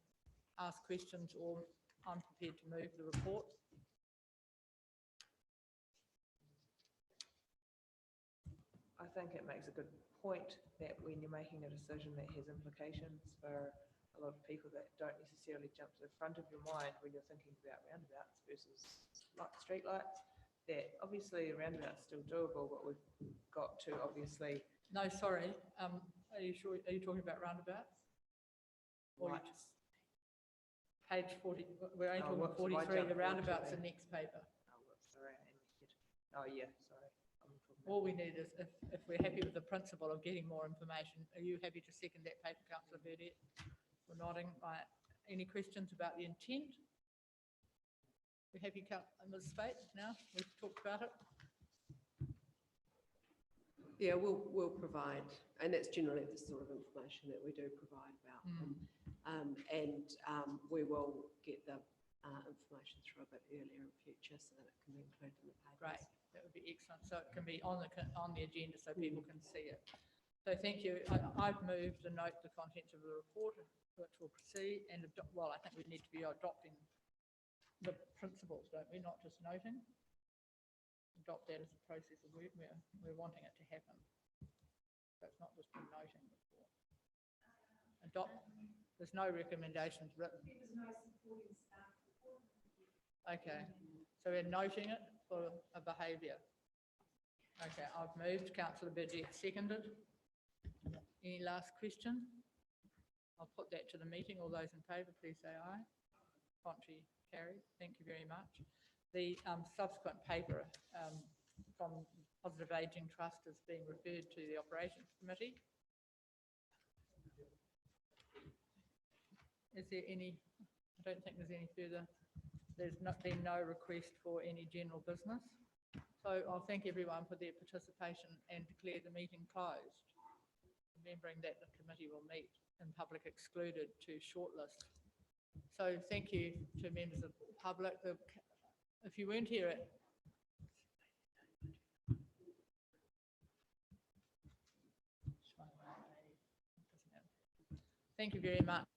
Speaker 1: ask questions, or I'm prepared to move the report.
Speaker 6: I think it makes a good point that when you're making a decision that has implications for a lot of people that don't necessarily jump to the front of your mind when you're thinking about roundabouts versus street lights, that obviously a roundabout's still doable, but we've got to obviously.
Speaker 1: No, sorry. Are you sure? Are you talking about roundabouts? Or
Speaker 6: Lights.
Speaker 1: Page 40. We're only talking
Speaker 6: whoops, have I
Speaker 1: 43. The
Speaker 6: jumped
Speaker 1: roundabout's the
Speaker 6: forward to
Speaker 1: next paper.
Speaker 6: Oh, whoops, sorry. Oh, yeah, sorry. I'm talking
Speaker 1: All
Speaker 6: about-
Speaker 1: we need is, if we're happy with the principle of getting more information, are you happy to second that paper, Councillor Burdett? We're nodding. Right. Any questions about the intent? We happy, Ms. Spate, now? We've talked about it.
Speaker 4: Yeah, we'll provide, and that's generally the sort of information that we do provide about them. We will get the information through a bit earlier in future so that it can be included in the papers.
Speaker 1: Great, that would be excellent. So it can be on the agenda so people can see it. So thank you. I've moved to note the contents of the report, which will proceed, and well, I think we need to be adopting the principles, don't we? Not just noting. Adopt that as a process of work. We're wanting it to happen. So it's not just been noting before. Adopt. There's no recommendations written. Okay, so we're noting it for a behaviour. Okay, I've moved. Councillor Burdett seconded. Any last question? I'll put that to the meeting. All those in favour, please say aye. Contrary carried. Thank you very much. The subsequent paper from Positive Ageing Trust is being referred to the Operations Committee. Is there any, I don't think there's any further, there's been no request for any general business. So I'll thank everyone for their participation and declare the meeting closed. Remembering that the committee will meet in public excluded to shortlist. So thank you to members of the public. If you weren't here at thank you very much.